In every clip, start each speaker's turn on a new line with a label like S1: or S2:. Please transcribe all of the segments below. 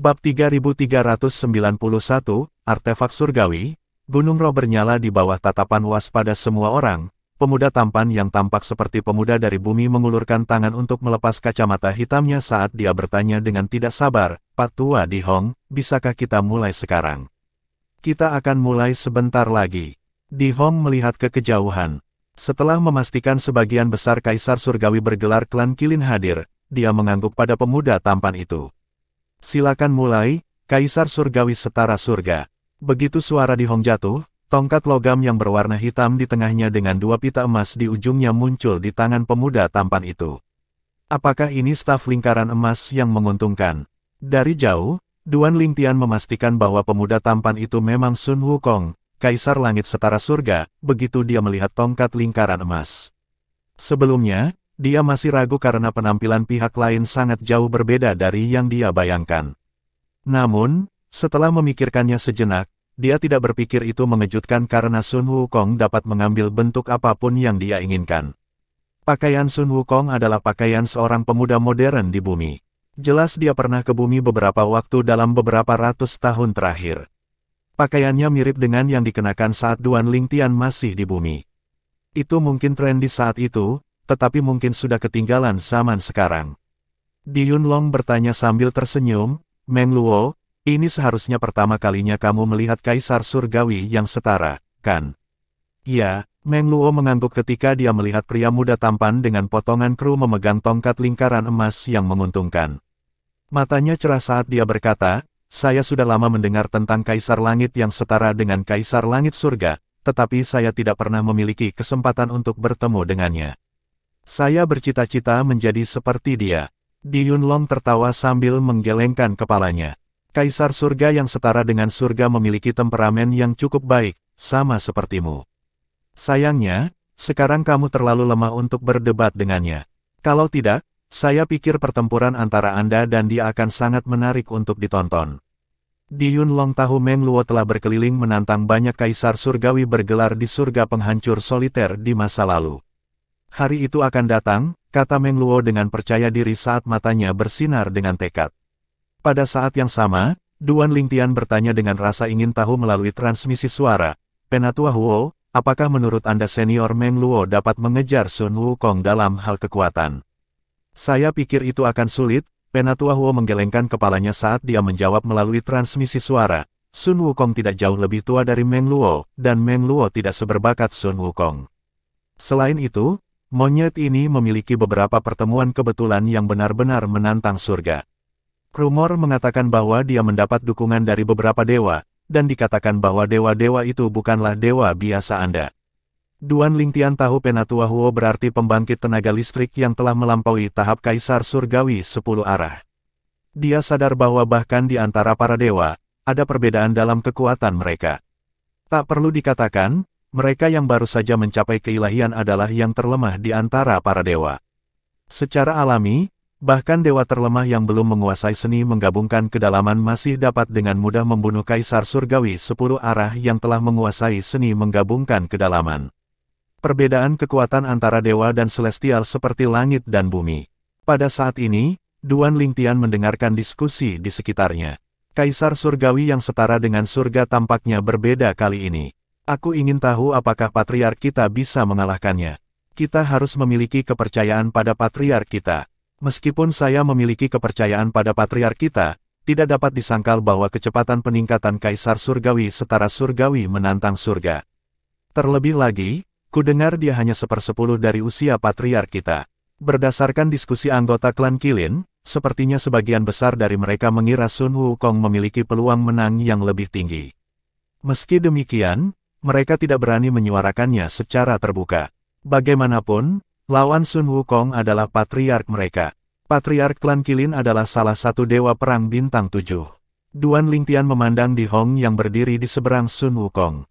S1: Bab 3391, Artefak Surgawi. Gunung Ro bernyala di bawah tatapan waspada semua orang. Pemuda tampan yang tampak seperti pemuda dari bumi mengulurkan tangan untuk melepas kacamata hitamnya saat dia bertanya dengan tidak sabar, "Pak Tua Di Hong, bisakah kita mulai sekarang?" "Kita akan mulai sebentar lagi." Di Hong melihat ke kejauhan. Setelah memastikan sebagian besar Kaisar Surgawi bergelar klan Qilin hadir, dia mengangguk pada pemuda tampan itu. "Silakan mulai, Kaisar Surgawi setara surga." Begitu suara Di Hong jatuh, tongkat logam yang berwarna hitam di tengahnya dengan dua pita emas di ujungnya muncul di tangan pemuda tampan itu. Apakah ini staf lingkaran emas yang menguntungkan? Dari jauh, Duan Lingtian memastikan bahwa pemuda tampan itu memang Sun Wukong, Kaisar Langit Setara Surga, begitu dia melihat tongkat lingkaran emas. Sebelumnya, dia masih ragu karena penampilan pihak lain sangat jauh berbeda dari yang dia bayangkan. Namun, setelah memikirkannya sejenak, dia tidak berpikir itu mengejutkan karena Sun Wukong dapat mengambil bentuk apapun yang dia inginkan. Pakaian Sun Wukong adalah pakaian seorang pemuda modern di bumi. Jelas dia pernah ke bumi beberapa waktu dalam beberapa ratus tahun terakhir. Pakaiannya mirip dengan yang dikenakan saat Duan Lingtian masih di bumi. Itu mungkin tren di saat itu, tetapi mungkin sudah ketinggalan zaman sekarang. Di Yunlong bertanya sambil tersenyum, "Meng Luo, ini seharusnya pertama kalinya kamu melihat Kaisar Surgawi yang setara, kan?" "Ya," Meng Luo mengangguk ketika dia melihat pria muda tampan dengan potongan kru memegang tongkat lingkaran emas yang menguntungkan. Matanya cerah saat dia berkata, "Saya sudah lama mendengar tentang Kaisar Langit yang setara dengan Kaisar Langit Surga, tetapi saya tidak pernah memiliki kesempatan untuk bertemu dengannya. Saya bercita-cita menjadi seperti dia." Di Yunlong tertawa sambil menggelengkan kepalanya. "Kaisar surga yang setara dengan surga memiliki temperamen yang cukup baik, sama sepertimu. Sayangnya, sekarang kamu terlalu lemah untuk berdebat dengannya. Kalau tidak, saya pikir pertempuran antara Anda dan dia akan sangat menarik untuk ditonton." Di Yunlong tahu Meng Luo telah berkeliling menantang banyak kaisar surgawi bergelar di surga penghancur soliter di masa lalu. "Hari itu akan datang," kata Meng Luo dengan percaya diri saat matanya bersinar dengan tekad. Pada saat yang sama, Duan Lingtian bertanya dengan rasa ingin tahu melalui transmisi suara, "Penatua Huo, apakah menurut Anda senior Meng Luo dapat mengejar Sun Wukong dalam hal kekuatan?" "Saya pikir itu akan sulit," Penatua Huo menggelengkan kepalanya saat dia menjawab melalui transmisi suara. "Sun Wukong tidak jauh lebih tua dari Meng Luo, dan Meng Luo tidak seberbakat Sun Wukong. Selain itu, monyet ini memiliki beberapa pertemuan kebetulan yang benar-benar menantang surga. Rumor mengatakan bahwa dia mendapat dukungan dari beberapa dewa, dan dikatakan bahwa dewa-dewa itu bukanlah dewa biasa Anda." Duan Lingtian tahu Penatua Huo berarti pembangkit tenaga listrik yang telah melampaui tahap Kaisar Surgawi 10 arah. Dia sadar bahwa bahkan di antara para dewa, ada perbedaan dalam kekuatan mereka. Tak perlu dikatakan, mereka yang baru saja mencapai keilahian adalah yang terlemah di antara para dewa. Secara alami, bahkan dewa terlemah yang belum menguasai seni menggabungkan kedalaman masih dapat dengan mudah membunuh Kaisar Surgawi 10 arah yang telah menguasai seni menggabungkan kedalaman. Perbedaan kekuatan antara dewa dan celestial seperti langit dan bumi. Pada saat ini, Duan Lingtian mendengarkan diskusi di sekitarnya. Kaisar Surgawi yang setara dengan surga tampaknya berbeda kali ini. "Aku ingin tahu apakah patriark kita bisa mengalahkannya. Kita harus memiliki kepercayaan pada patriark kita. Meskipun saya memiliki kepercayaan pada patriark kita, tidak dapat disangkal bahwa kecepatan peningkatan Kaisar Surgawi setara surgawi menantang surga. Terlebih lagi, ku dengar dia hanya 1/10 dari usia patriark kita." Berdasarkan diskusi anggota klan Qilin, sepertinya sebagian besar dari mereka mengira Sun Wukong memiliki peluang menang yang lebih tinggi. Meski demikian, mereka tidak berani menyuarakannya secara terbuka. Bagaimanapun, lawan Sun Wukong adalah patriark mereka. Patriark klan Qilin adalah salah satu dewa perang bintang 7. Duan Lingtian memandang Di Hong yang berdiri di seberang Sun Wukong.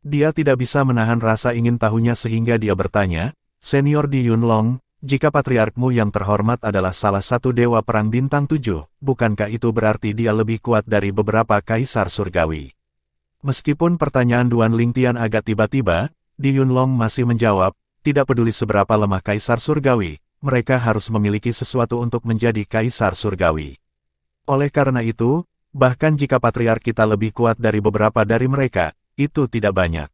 S1: Dia tidak bisa menahan rasa ingin tahunya sehingga dia bertanya, "Senior Di Yunlong, jika patriarkmu yang terhormat adalah salah satu dewa perang bintang 7, bukankah itu berarti dia lebih kuat dari beberapa kaisar surgawi?" Meskipun pertanyaan Duan Lingtian agak tiba-tiba, Di Yunlong masih menjawab, "Tidak peduli seberapa lemah kaisar surgawi, mereka harus memiliki sesuatu untuk menjadi kaisar surgawi." Oleh karena itu, bahkan jika patriark kita lebih kuat dari beberapa dari mereka, itu tidak banyak.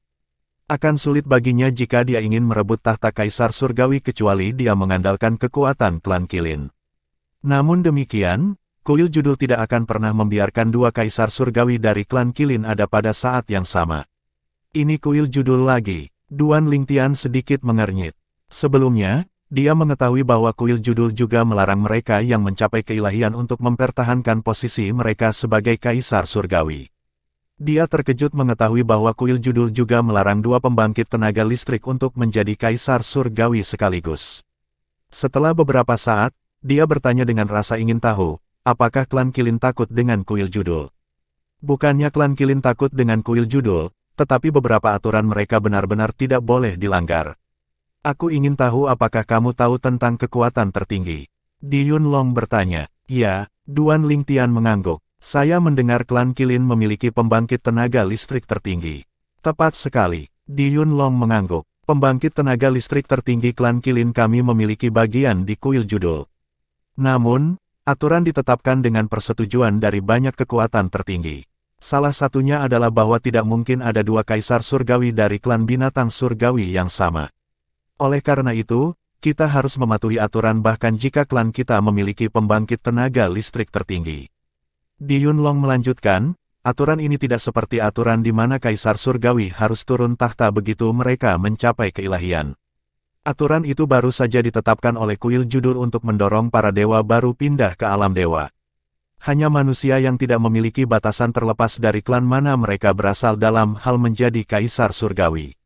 S1: Akan sulit baginya jika dia ingin merebut tahta Kaisar Surgawi kecuali dia mengandalkan kekuatan klan Qilin. Namun demikian, kuil judul tidak akan pernah membiarkan dua Kaisar Surgawi dari klan Qilin ada pada saat yang sama. Ini kuil judul lagi. Duan Lingtian sedikit mengernyit. Sebelumnya, dia mengetahui bahwa kuil judul juga melarang mereka yang mencapai keilahian untuk mempertahankan posisi mereka sebagai Kaisar Surgawi. Dia terkejut mengetahui bahwa kuil judul juga melarang dua pembangkit tenaga listrik untuk menjadi Kaisar Surgawi sekaligus. Setelah beberapa saat, dia bertanya dengan rasa ingin tahu, apakah klan Qilin takut dengan kuil judul? Bukannya klan Qilin takut dengan kuil judul, tetapi beberapa aturan mereka benar-benar tidak boleh dilanggar. Aku ingin tahu apakah kamu tahu tentang kekuatan tertinggi? Di Yunlong bertanya. Ya, Duan Lingtian mengangguk. Saya mendengar klan Qilin memiliki pembangkit tenaga listrik tertinggi. Tepat sekali. Di Yunlong mengangguk. Pembangkit tenaga listrik tertinggi klan Qilin kami memiliki bagian di kuil judul. Namun, aturan ditetapkan dengan persetujuan dari banyak kekuatan tertinggi. Salah satunya adalah bahwa tidak mungkin ada dua Kaisar Surgawi dari klan binatang Surgawi yang sama. Oleh karena itu, kita harus mematuhi aturan bahkan jika klan kita memiliki pembangkit tenaga listrik tertinggi. Di Yunlong melanjutkan, aturan ini tidak seperti aturan di mana Kaisar Surgawi harus turun tahta begitu mereka mencapai keilahian. Aturan itu baru saja ditetapkan oleh kuil judul untuk mendorong para dewa baru pindah ke alam dewa. Hanya manusia yang tidak memiliki batasan terlepas dari klan mana mereka berasal dalam hal menjadi Kaisar Surgawi.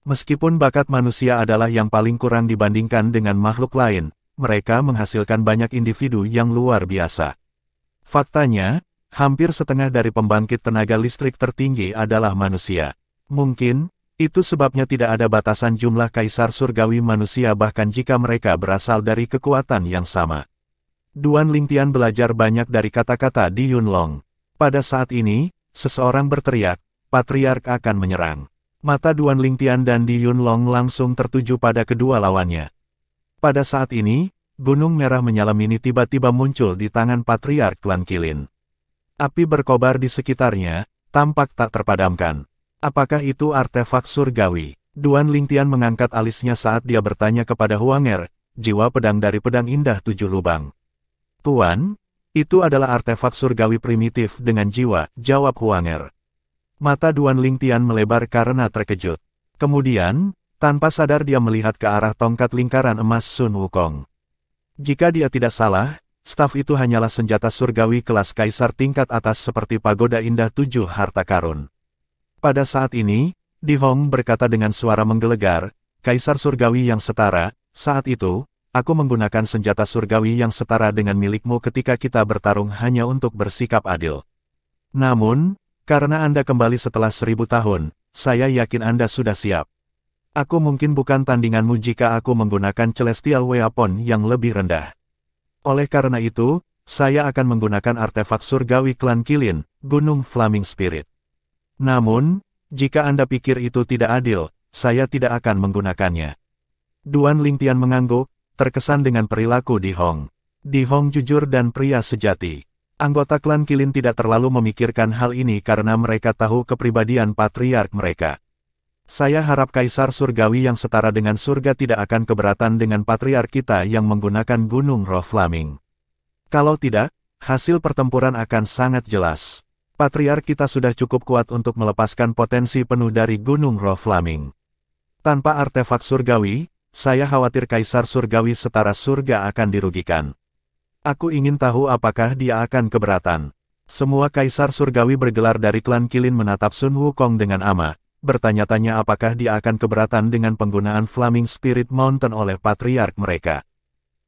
S1: Meskipun bakat manusia adalah yang paling kurang dibandingkan dengan makhluk lain, mereka menghasilkan banyak individu yang luar biasa. Faktanya, hampir setengah dari pembangkit tenaga listrik tertinggi adalah manusia. Mungkin, itu sebabnya tidak ada batasan jumlah Kaisar Surgawi manusia bahkan jika mereka berasal dari kekuatan yang sama. Duan Lingtian belajar banyak dari kata-kata di Yunlong. Pada saat ini, seseorang berteriak, Patriark akan menyerang. Mata Duan Lingtian dan Di Yunlong langsung tertuju pada kedua lawannya. Pada saat ini, gunung merah menyala mini tiba-tiba muncul di tangan Patriark klan Qilin. Api berkobar di sekitarnya, tampak tak terpadamkan. Apakah itu artefak surgawi? Duan Lingtian mengangkat alisnya saat dia bertanya kepada Huanger, jiwa pedang dari pedang indah 7 lubang. Tuan, itu adalah artefak surgawi primitif dengan jiwa, jawab Huanger. Mata Duan Lingtian melebar karena terkejut. Kemudian, tanpa sadar dia melihat ke arah tongkat lingkaran emas Sun Wukong. Jika dia tidak salah, staf itu hanyalah senjata surgawi kelas kaisar tingkat atas seperti pagoda indah 7 harta karun. Pada saat ini, Di Hong berkata dengan suara menggelegar, Kaisar surgawi yang setara, saat itu, aku menggunakan senjata surgawi yang setara dengan milikmu ketika kita bertarung hanya untuk bersikap adil. Namun, karena Anda kembali setelah 1000 tahun, saya yakin Anda sudah siap. Aku mungkin bukan tandinganmu jika aku menggunakan Celestial Weapon yang lebih rendah. Oleh karena itu, saya akan menggunakan artefak surgawi klan Qilin, Gunung Flaming Spirit. Namun, jika Anda pikir itu tidak adil, saya tidak akan menggunakannya. Duan Lingtian mengangguk, terkesan dengan perilaku Di Hong. Di Hong jujur dan pria sejati. Anggota klan Qilin tidak terlalu memikirkan hal ini karena mereka tahu kepribadian patriark mereka. Saya harap Kaisar Surgawi yang setara dengan surga tidak akan keberatan dengan patriark kita yang menggunakan Gunung Roh Flaming. Kalau tidak, hasil pertempuran akan sangat jelas. Patriark kita sudah cukup kuat untuk melepaskan potensi penuh dari Gunung Roh Flaming. Tanpa artefak surgawi, saya khawatir Kaisar Surgawi setara surga akan dirugikan. Aku ingin tahu apakah dia akan keberatan. Semua Kaisar Surgawi bergelar dari klan Qilin menatap Sun Wukong dengan ama, bertanya-tanya apakah dia akan keberatan dengan penggunaan Flaming Spirit Mountain oleh patriark mereka.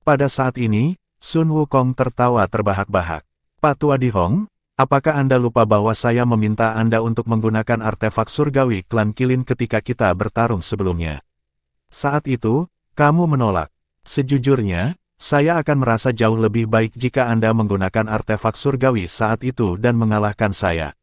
S1: Pada saat ini, Sun Wukong tertawa terbahak-bahak. Pak Tua Di Hong, apakah Anda lupa bahwa saya meminta Anda untuk menggunakan artefak surgawi klan Qilin ketika kita bertarung sebelumnya? Saat itu, kamu menolak. Sejujurnya, saya akan merasa jauh lebih baik jika Anda menggunakan artefak surgawi saat itu dan mengalahkan saya.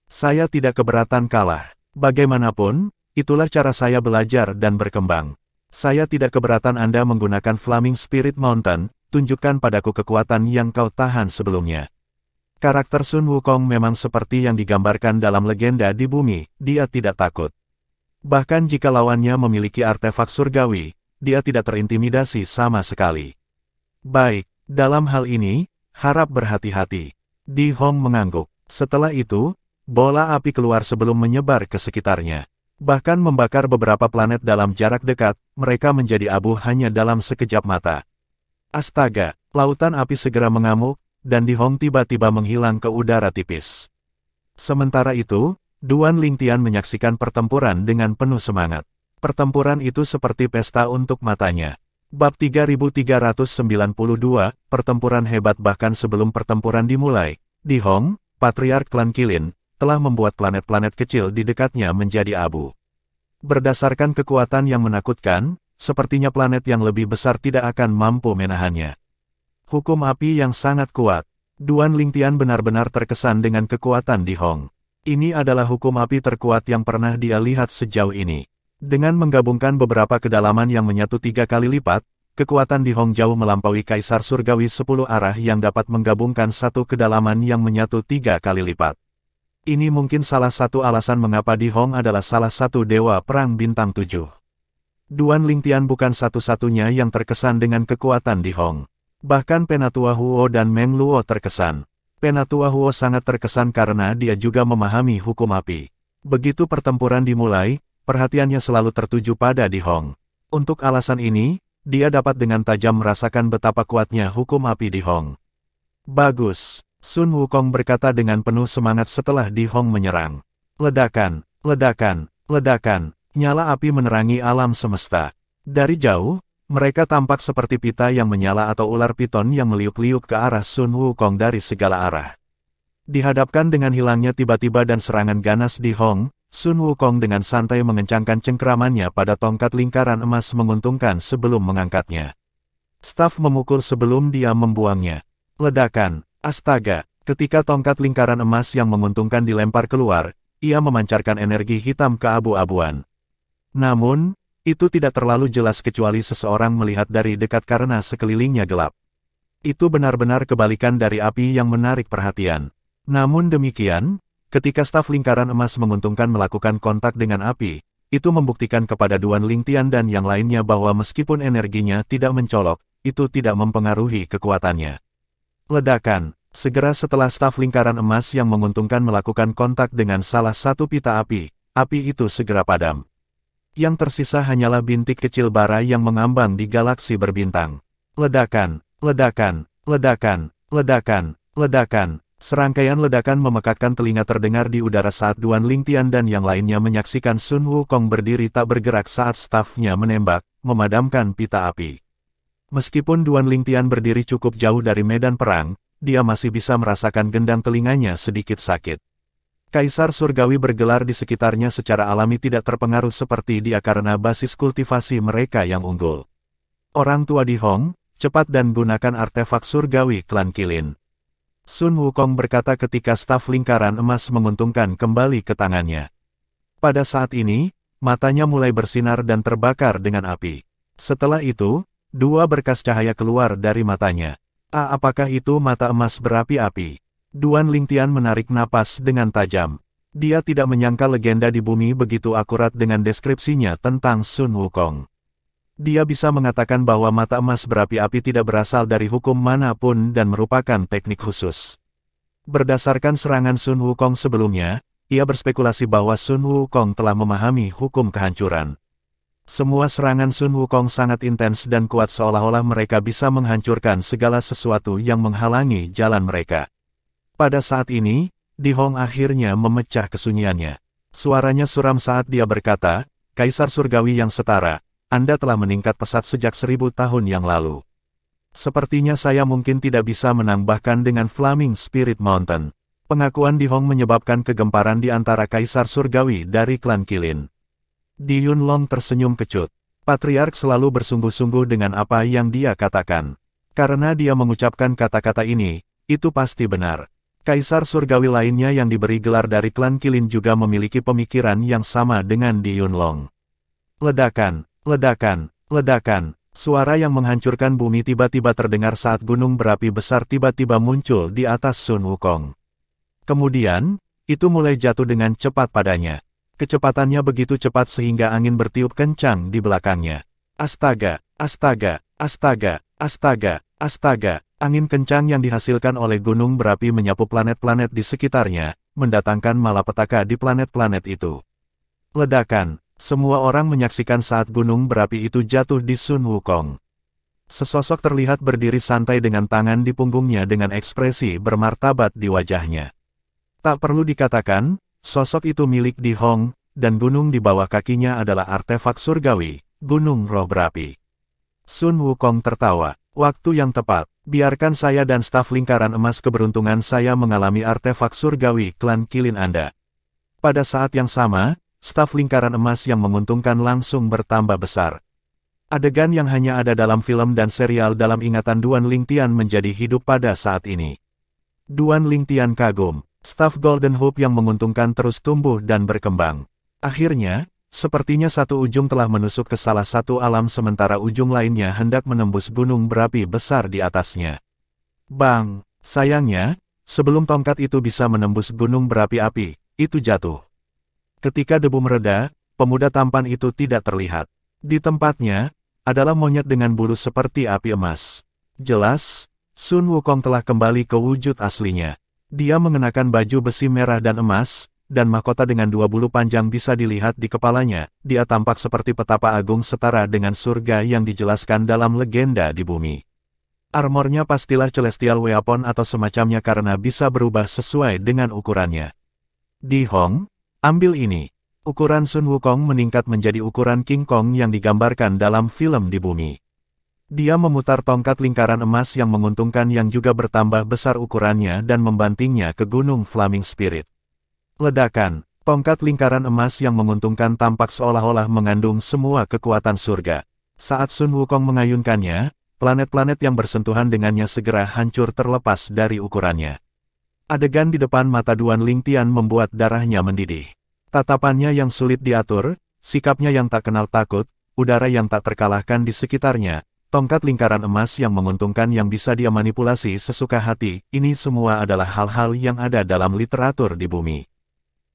S1: Saya tidak keberatan kalah. Bagaimanapun, itulah cara saya belajar dan berkembang. Saya tidak keberatan Anda menggunakan Flaming Spirit Mountain, tunjukkan padaku kekuatan yang kau tahan sebelumnya. Karakter Sun Wukong memang seperti yang digambarkan dalam legenda di bumi, dia tidak takut. Bahkan jika lawannya memiliki artefak surgawi, dia tidak terintimidasi sama sekali. Baik, dalam hal ini, harap berhati-hati. Di Hong mengangguk. Setelah itu, bola api keluar sebelum menyebar ke sekitarnya. Bahkan membakar beberapa planet dalam jarak dekat, mereka menjadi abu hanya dalam sekejap mata. Astaga, lautan api segera mengamuk, dan Di Hong tiba-tiba menghilang ke udara tipis. Sementara itu, Duan Lingtian menyaksikan pertempuran dengan penuh semangat. Pertempuran itu seperti pesta untuk matanya. Bab 3392, pertempuran hebat. Bahkan sebelum pertempuran dimulai, Di Hong, Patriark klan Qilin, telah membuat planet-planet kecil di dekatnya menjadi abu. Berdasarkan kekuatan yang menakutkan, sepertinya planet yang lebih besar tidak akan mampu menahannya. Hukum api yang sangat kuat. Duan Lingtian benar-benar terkesan dengan kekuatan Di Hong. Ini adalah hukum api terkuat yang pernah dia lihat sejauh ini. Dengan menggabungkan beberapa kedalaman yang menyatu 3 kali lipat, kekuatan Di Hong jauh melampaui Kaisar Surgawi 10 arah yang dapat menggabungkan satu kedalaman yang menyatu 3 kali lipat. Ini mungkin salah satu alasan mengapa Di Hong adalah salah satu dewa perang bintang 7. Duan Lingtian bukan satu-satunya yang terkesan dengan kekuatan Di Hong. Bahkan Penatua Huo dan Meng Luo terkesan. Penatua Huo sangat terkesan karena dia juga memahami hukum api. Begitu pertempuran dimulai, perhatiannya selalu tertuju pada Di Hong. Untuk alasan ini, dia dapat dengan tajam merasakan betapa kuatnya hukum api Di Hong. Bagus, Sun Wukong berkata dengan penuh semangat setelah Di Hong menyerang. Ledakan, ledakan, ledakan, nyala api menerangi alam semesta. Dari jauh, mereka tampak seperti pita yang menyala atau ular piton yang meliuk-liuk ke arah Sun Wukong dari segala arah. Dihadapkan dengan hilangnya tiba-tiba dan serangan ganas Di Hong, Sun Wukong dengan santai mengencangkan cengkeramannya pada tongkat lingkaran emas menguntungkan sebelum mengangkatnya. Staf memukul sebelum dia membuangnya. Ledakan, astaga, ketika tongkat lingkaran emas yang menguntungkan dilempar keluar, ia memancarkan energi hitam keabu-abuan. Namun, itu tidak terlalu jelas kecuali seseorang melihat dari dekat karena sekelilingnya gelap. Itu benar-benar kebalikan dari api yang menarik perhatian. Namun demikian, ketika staf lingkaran emas menguntungkan melakukan kontak dengan api, itu membuktikan kepada Duan Lingtian dan yang lainnya bahwa meskipun energinya tidak mencolok, itu tidak mempengaruhi kekuatannya. Ledakan, segera setelah staf lingkaran emas yang menguntungkan melakukan kontak dengan salah satu pita api itu segera padam. Yang tersisa hanyalah bintik kecil bara yang mengambang di galaksi berbintang. Ledakan, ledakan, ledakan, ledakan, ledakan. Serangkaian ledakan memekakkan telinga terdengar di udara saat Duan Lingtian dan yang lainnya menyaksikan Sun Wukong berdiri tak bergerak saat stafnya menembak, memadamkan pita api. Meskipun Duan Lingtian berdiri cukup jauh dari medan perang, dia masih bisa merasakan gendang telinganya sedikit sakit. Kaisar Surgawi bergelar di sekitarnya secara alami tidak terpengaruh seperti dia karena basis kultivasi mereka yang unggul. Orang tua Di Hong, cepat dan gunakan artefak surgawi klan Qilin. Sun Wukong berkata ketika staf lingkaran emas menguntungkan kembali ke tangannya. Pada saat ini, matanya mulai bersinar dan terbakar dengan api. Setelah itu, 2 berkas cahaya keluar dari matanya. Apakah itu mata emas berapi-api? Duan Lingtian menarik napas dengan tajam. Dia tidak menyangka legenda di bumi begitu akurat dengan deskripsinya tentang Sun Wukong. Dia bisa mengatakan bahwa mata emas berapi-api tidak berasal dari hukum manapun dan merupakan teknik khusus. Berdasarkan serangan Sun Wukong sebelumnya, ia berspekulasi bahwa Sun Wukong telah memahami hukum kehancuran. Semua serangan Sun Wukong sangat intens dan kuat seolah-olah mereka bisa menghancurkan segala sesuatu yang menghalangi jalan mereka. Pada saat ini, Di Hong akhirnya memecah kesunyiannya. Suaranya suram saat dia berkata, Kaisar Surgawi yang setara, Anda telah meningkat pesat sejak 1000 tahun yang lalu. Sepertinya saya mungkin tidak bisa menambahkan dengan Flaming Spirit Mountain. Pengakuan Di Hong menyebabkan kegemparan di antara Kaisar Surgawi dari klan Qilin. Di Yunlong tersenyum kecut. Patriark selalu bersungguh-sungguh dengan apa yang dia katakan. Karena dia mengucapkan kata-kata ini, itu pasti benar. Kaisar Surgawi lainnya yang diberi gelar dari klan Qilin juga memiliki pemikiran yang sama dengan Di Yunlong. Ledakan, ledakan, ledakan. Suara yang menghancurkan bumi tiba-tiba terdengar saat gunung berapi besar tiba-tiba muncul di atas Sun Wukong. Kemudian, itu mulai jatuh dengan cepat padanya. Kecepatannya begitu cepat sehingga angin bertiup kencang di belakangnya. Astaga, astaga, astaga, astaga, astaga. Angin kencang yang dihasilkan oleh gunung berapi menyapu planet-planet di sekitarnya, mendatangkan malapetaka di planet-planet itu. Ledakan, semua orang menyaksikan saat gunung berapi itu jatuh di Sun Wukong. Sesosok terlihat berdiri santai dengan tangan di punggungnya dengan ekspresi bermartabat di wajahnya. Tak perlu dikatakan, sosok itu milik Di Hong, dan gunung di bawah kakinya adalah artefak surgawi, Gunung Roh Berapi. Sun Wukong tertawa. Waktu yang tepat, biarkan saya dan staf lingkaran emas keberuntungan saya mengalami artefak surgawi klan Qilin Anda. Pada saat yang sama, staf lingkaran emas yang menguntungkan langsung bertambah besar. Adegan yang hanya ada dalam film dan serial dalam ingatan Duan Lingtian menjadi hidup pada saat ini. Duan Lingtian kagum, staf Golden Hope yang menguntungkan terus tumbuh dan berkembang. Akhirnya, sepertinya satu ujung telah menusuk ke salah satu alam sementara ujung lainnya hendak menembus gunung berapi besar di atasnya. Bang! Sayangnya, sebelum tongkat itu bisa menembus gunung berapi-api, itu jatuh. Ketika debu mereda, pemuda tampan itu tidak terlihat. Di tempatnya, adalah monyet dengan bulu seperti api emas. Jelas, Sun Wukong telah kembali ke wujud aslinya. Dia mengenakan baju besi merah dan emas, dan mahkota dengan 2 bulu panjang bisa dilihat di kepalanya. Dia tampak seperti petapa agung setara dengan surga yang dijelaskan dalam legenda di bumi. Armornya pastilah celestial weapon atau semacamnya karena bisa berubah sesuai dengan ukurannya. Di Hong, ambil ini. Ukuran Sun Wukong meningkat menjadi ukuran King Kong yang digambarkan dalam film di bumi. Dia memutar tongkat lingkaran emas yang menguntungkan yang juga bertambah besar ukurannya dan membantingnya ke Gunung Flaming Spirit. Ledakan, tongkat lingkaran emas yang menguntungkan tampak seolah-olah mengandung semua kekuatan surga. Saat Sun Wukong mengayunkannya, planet-planet yang bersentuhan dengannya segera hancur terlepas dari ukurannya. Adegan di depan mata Duan Lingtian membuat darahnya mendidih. Tatapannya yang sulit diatur, sikapnya yang tak kenal takut, udara yang tak terkalahkan di sekitarnya, tongkat lingkaran emas yang menguntungkan yang bisa dia manipulasi sesuka hati, ini semua adalah hal-hal yang ada dalam literatur di bumi.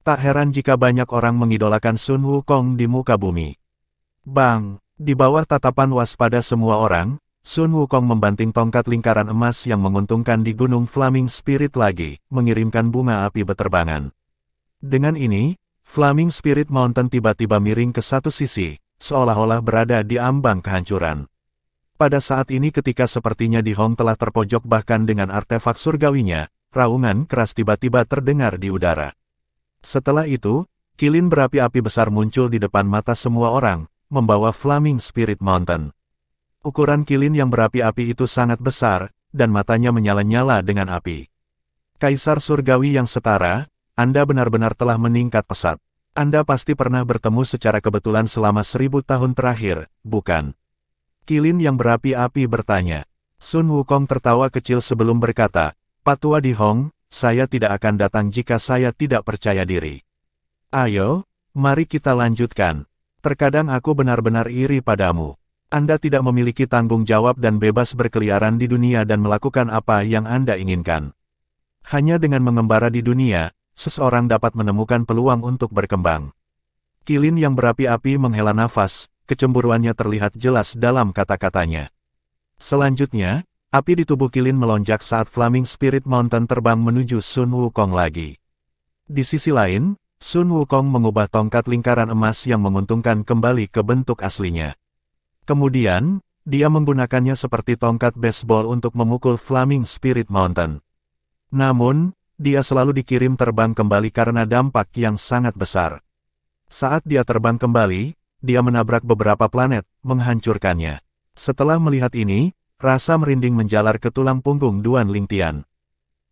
S1: Tak heran jika banyak orang mengidolakan Sun Wukong di muka bumi. Bang! Di bawah tatapan waspada semua orang, Sun Wukong membanting tongkat lingkaran emas yang menguntungkan di Gunung Flaming Spirit lagi, mengirimkan bunga api beterbangan. Dengan ini, Flaming Spirit Mountain tiba-tiba miring ke satu sisi, seolah-olah berada di ambang kehancuran. Pada saat ini ketika sepertinya Di Hong telah terpojok bahkan dengan artefak surgawinya, raungan keras tiba-tiba terdengar di udara. Setelah itu, kilin berapi-api besar muncul di depan mata semua orang, membawa Flaming Spirit Mountain. Ukuran kilin yang berapi-api itu sangat besar, dan matanya menyala-nyala dengan api. Kaisar surgawi yang setara, Anda benar-benar telah meningkat pesat. Anda pasti pernah bertemu secara kebetulan selama 1000 tahun terakhir, bukan? Kilin yang berapi-api bertanya. Sun Wukong tertawa kecil sebelum berkata, Patua Di Hong, saya tidak akan datang jika saya tidak percaya diri. Ayo, mari kita lanjutkan. Terkadang aku benar-benar iri padamu. Anda tidak memiliki tanggung jawab dan bebas berkeliaran di dunia dan melakukan apa yang Anda inginkan. Hanya dengan mengembara di dunia, seseorang dapat menemukan peluang untuk berkembang. Kilin yang berapi-api menghela nafas, kecemburuannya terlihat jelas dalam kata-katanya. Selanjutnya, api di tubuh kilin melonjak saat Flaming Spirit Mountain terbang menuju Sun Wukong lagi. Di sisi lain, Sun Wukong mengubah tongkat lingkaran emas yang menguntungkan kembali ke bentuk aslinya. Kemudian, dia menggunakannya seperti tongkat baseball untuk memukul Flaming Spirit Mountain. Namun, dia selalu dikirim terbang kembali karena dampak yang sangat besar. Saat dia terbang kembali, dia menabrak beberapa planet, menghancurkannya. Setelah melihat ini, rasa merinding menjalar ke tulang punggung Duan Lingtian.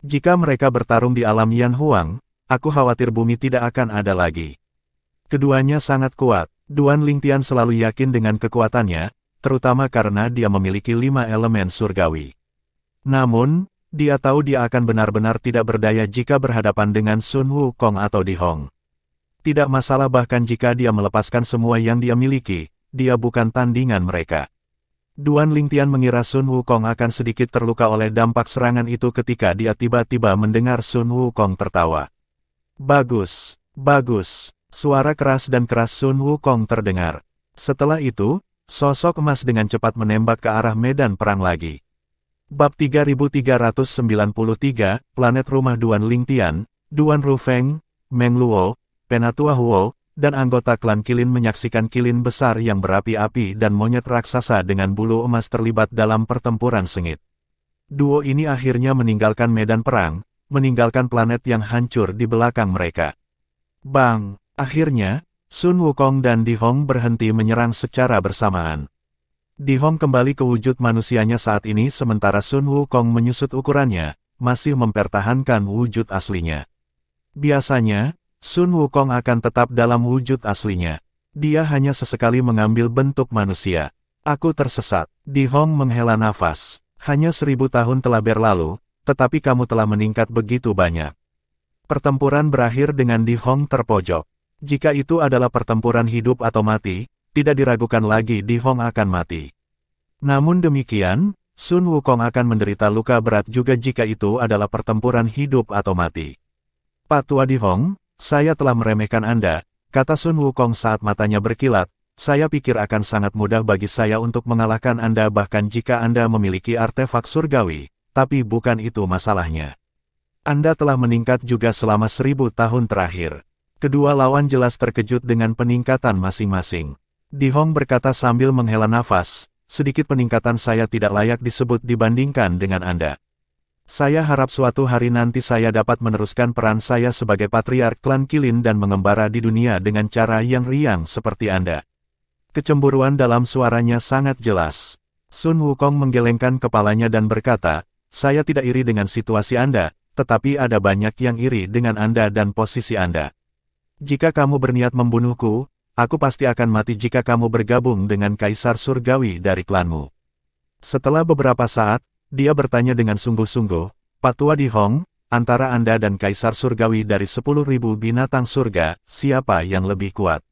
S1: Jika mereka bertarung di alam Yan Huang, aku khawatir bumi tidak akan ada lagi. Keduanya sangat kuat. Duan Lingtian selalu yakin dengan kekuatannya, terutama karena dia memiliki 5 elemen surgawi. Namun, dia tahu dia akan benar-benar tidak berdaya jika berhadapan dengan Sun Wukong atau Di Hong. Tidak masalah bahkan jika dia melepaskan semua yang dia miliki, dia bukan tandingan mereka. Duan Lingtian mengira Sun Wukong akan sedikit terluka oleh dampak serangan itu ketika dia tiba-tiba mendengar Sun Wukong tertawa. Bagus, bagus. Suara keras dan keras Sun Wukong terdengar. Setelah itu, sosok emas dengan cepat menembak ke arah medan perang lagi. Bab 3393, Planet Rumah Duan Lingtian, Duan Rufeng, Meng Luo, Penatua Huo, dan anggota klan Qilin menyaksikan Qilin besar yang berapi-api dan monyet raksasa dengan bulu emas terlibat dalam pertempuran sengit. Duo ini akhirnya meninggalkan medan perang, meninggalkan planet yang hancur di belakang mereka. Bang! Akhirnya, Sun Wukong dan Di Hong berhenti menyerang secara bersamaan. Di Hong kembali ke wujud manusianya saat ini sementara Sun Wukong menyusut ukurannya, masih mempertahankan wujud aslinya. Biasanya, Sun Wukong akan tetap dalam wujud aslinya. Dia hanya sesekali mengambil bentuk manusia. Aku tersesat. Di Hong menghela nafas. Hanya 1000 tahun telah berlalu, tetapi kamu telah meningkat begitu banyak. Pertempuran berakhir dengan Di Hong terpojok. Jika itu adalah pertempuran hidup atau mati, tidak diragukan lagi Di Hong akan mati. Namun demikian, Sun Wukong akan menderita luka berat juga jika itu adalah pertempuran hidup atau mati. Pak Tua Di Hong, saya telah meremehkan Anda, kata Sun Wukong saat matanya berkilat. Saya pikir akan sangat mudah bagi saya untuk mengalahkan Anda bahkan jika Anda memiliki artefak surgawi, tapi bukan itu masalahnya. Anda telah meningkat juga selama 1000 tahun terakhir. Kedua lawan jelas terkejut dengan peningkatan masing-masing. Di Hong berkata sambil menghela nafas, sedikit peningkatan saya tidak layak disebut dibandingkan dengan Anda. Saya harap suatu hari nanti saya dapat meneruskan peran saya sebagai patriark klan Qilin dan mengembara di dunia dengan cara yang riang seperti Anda. Kecemburuan dalam suaranya sangat jelas. Sun Wukong menggelengkan kepalanya dan berkata, saya tidak iri dengan situasi Anda, tetapi ada banyak yang iri dengan Anda dan posisi Anda. Jika kamu berniat membunuhku, aku pasti akan mati jika kamu bergabung dengan Kaisar Surgawi dari klanmu. Setelah beberapa saat, dia bertanya dengan sungguh-sungguh, Pak Tua Di Hong, antara Anda dan Kaisar Surgawi dari 10.000 binatang surga, siapa yang lebih kuat?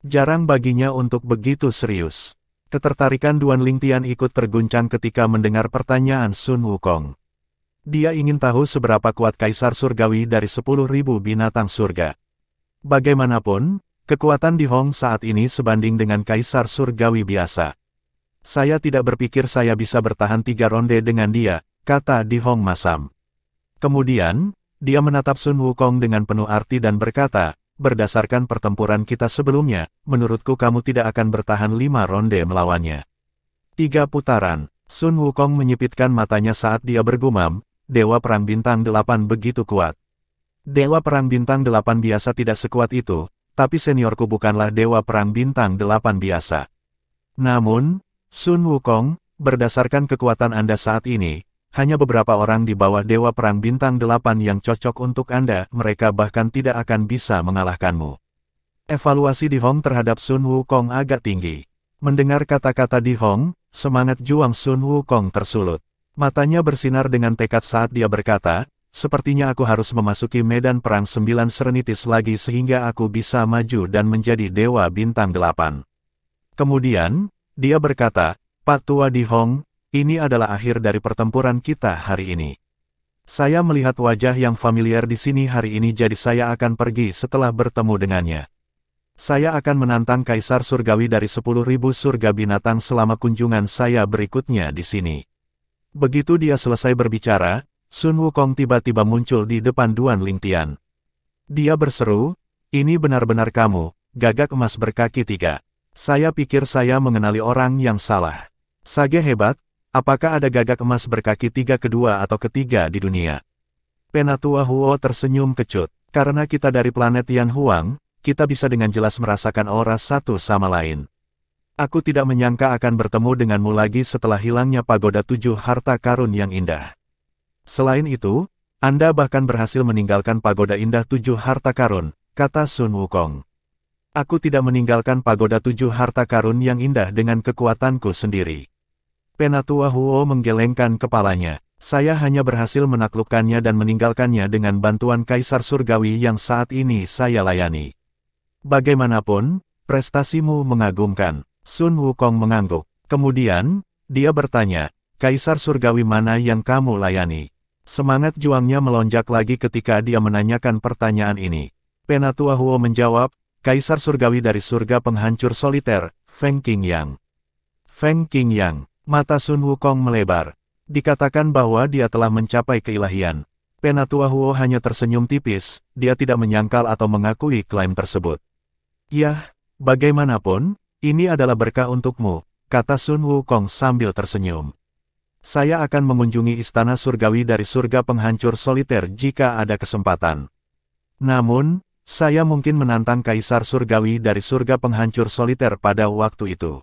S1: Jarang baginya untuk begitu serius. Ketertarikan Duan Lingtian ikut terguncang ketika mendengar pertanyaan Sun Wukong. Dia ingin tahu seberapa kuat Kaisar Surgawi dari 10.000 binatang surga. Bagaimanapun, kekuatan Di Hong saat ini sebanding dengan Kaisar Surgawi biasa. Saya tidak berpikir saya bisa bertahan 3 ronde dengan dia, kata Di Hong masam. Kemudian, dia menatap Sun Wukong dengan penuh arti dan berkata, berdasarkan pertempuran kita sebelumnya, menurutku kamu tidak akan bertahan 5 ronde melawannya. 3 putaran, Sun Wukong menyipitkan matanya saat dia bergumam, Dewa Perang Bintang 8 begitu kuat. Dewa Perang Bintang 8 biasa tidak sekuat itu, tapi seniorku bukanlah Dewa Perang Bintang 8 biasa. Namun, Sun Wukong, berdasarkan kekuatan Anda saat ini, hanya beberapa orang di bawah Dewa Perang Bintang 8 yang cocok untuk Anda, mereka bahkan tidak akan bisa mengalahkanmu. Evaluasi Di Hong terhadap Sun Wukong agak tinggi. Mendengar kata-kata Di Hong, semangat juang Sun Wukong tersulut. Matanya bersinar dengan tekad saat dia berkata, sepertinya aku harus memasuki medan perang 9 Serenitis lagi sehingga aku bisa maju dan menjadi Dewa Bintang 8. Kemudian, dia berkata, Pak Tua Di Hong, ini adalah akhir dari pertempuran kita hari ini. Saya melihat wajah yang familiar di sini hari ini jadi saya akan pergi setelah bertemu dengannya. Saya akan menantang Kaisar Surgawi dari 10.000 surga binatang selama kunjungan saya berikutnya di sini. Begitu dia selesai berbicara, Sun Wukong tiba-tiba muncul di depan Duan Lingtian. Dia berseru, ini benar-benar kamu, gagak emas berkaki 3. Saya pikir saya mengenali orang yang salah. Sage hebat, apakah ada gagak emas berkaki 3 kedua atau ketiga di dunia? Penatua Huo tersenyum kecut. Karena kita dari planet Yan Huang, kita bisa dengan jelas merasakan aura satu sama lain. Aku tidak menyangka akan bertemu denganmu lagi setelah hilangnya pagoda 7 harta karun yang indah. Selain itu, Anda bahkan berhasil meninggalkan pagoda indah 7 harta karun, kata Sun Wukong. Aku tidak meninggalkan pagoda 7 harta karun yang indah dengan kekuatanku sendiri. Penatua Huo menggelengkan kepalanya. Saya hanya berhasil menaklukkannya dan meninggalkannya dengan bantuan Kaisar Surgawi yang saat ini saya layani. Bagaimanapun, prestasimu mengagumkan. Sun Wukong mengangguk. Kemudian, Dia bertanya, Kaisar Surgawi mana yang kamu layani? Semangat juangnya melonjak lagi ketika dia menanyakan pertanyaan ini. Penatua Huo menjawab, Kaisar Surgawi dari surga penghancur soliter, Feng Qingyang. Feng Qingyang, mata Sun Wukong melebar. Dikatakan bahwa dia telah mencapai keilahian. Penatua Huo hanya tersenyum tipis, dia tidak menyangkal atau mengakui klaim tersebut. Yah, bagaimanapun, ini adalah berkah untukmu, kata Sun Wukong sambil tersenyum. Saya akan mengunjungi istana surgawi dari surga penghancur soliter jika ada kesempatan. Namun, saya mungkin menantang Kaisar Surgawi dari surga penghancur soliter pada waktu itu.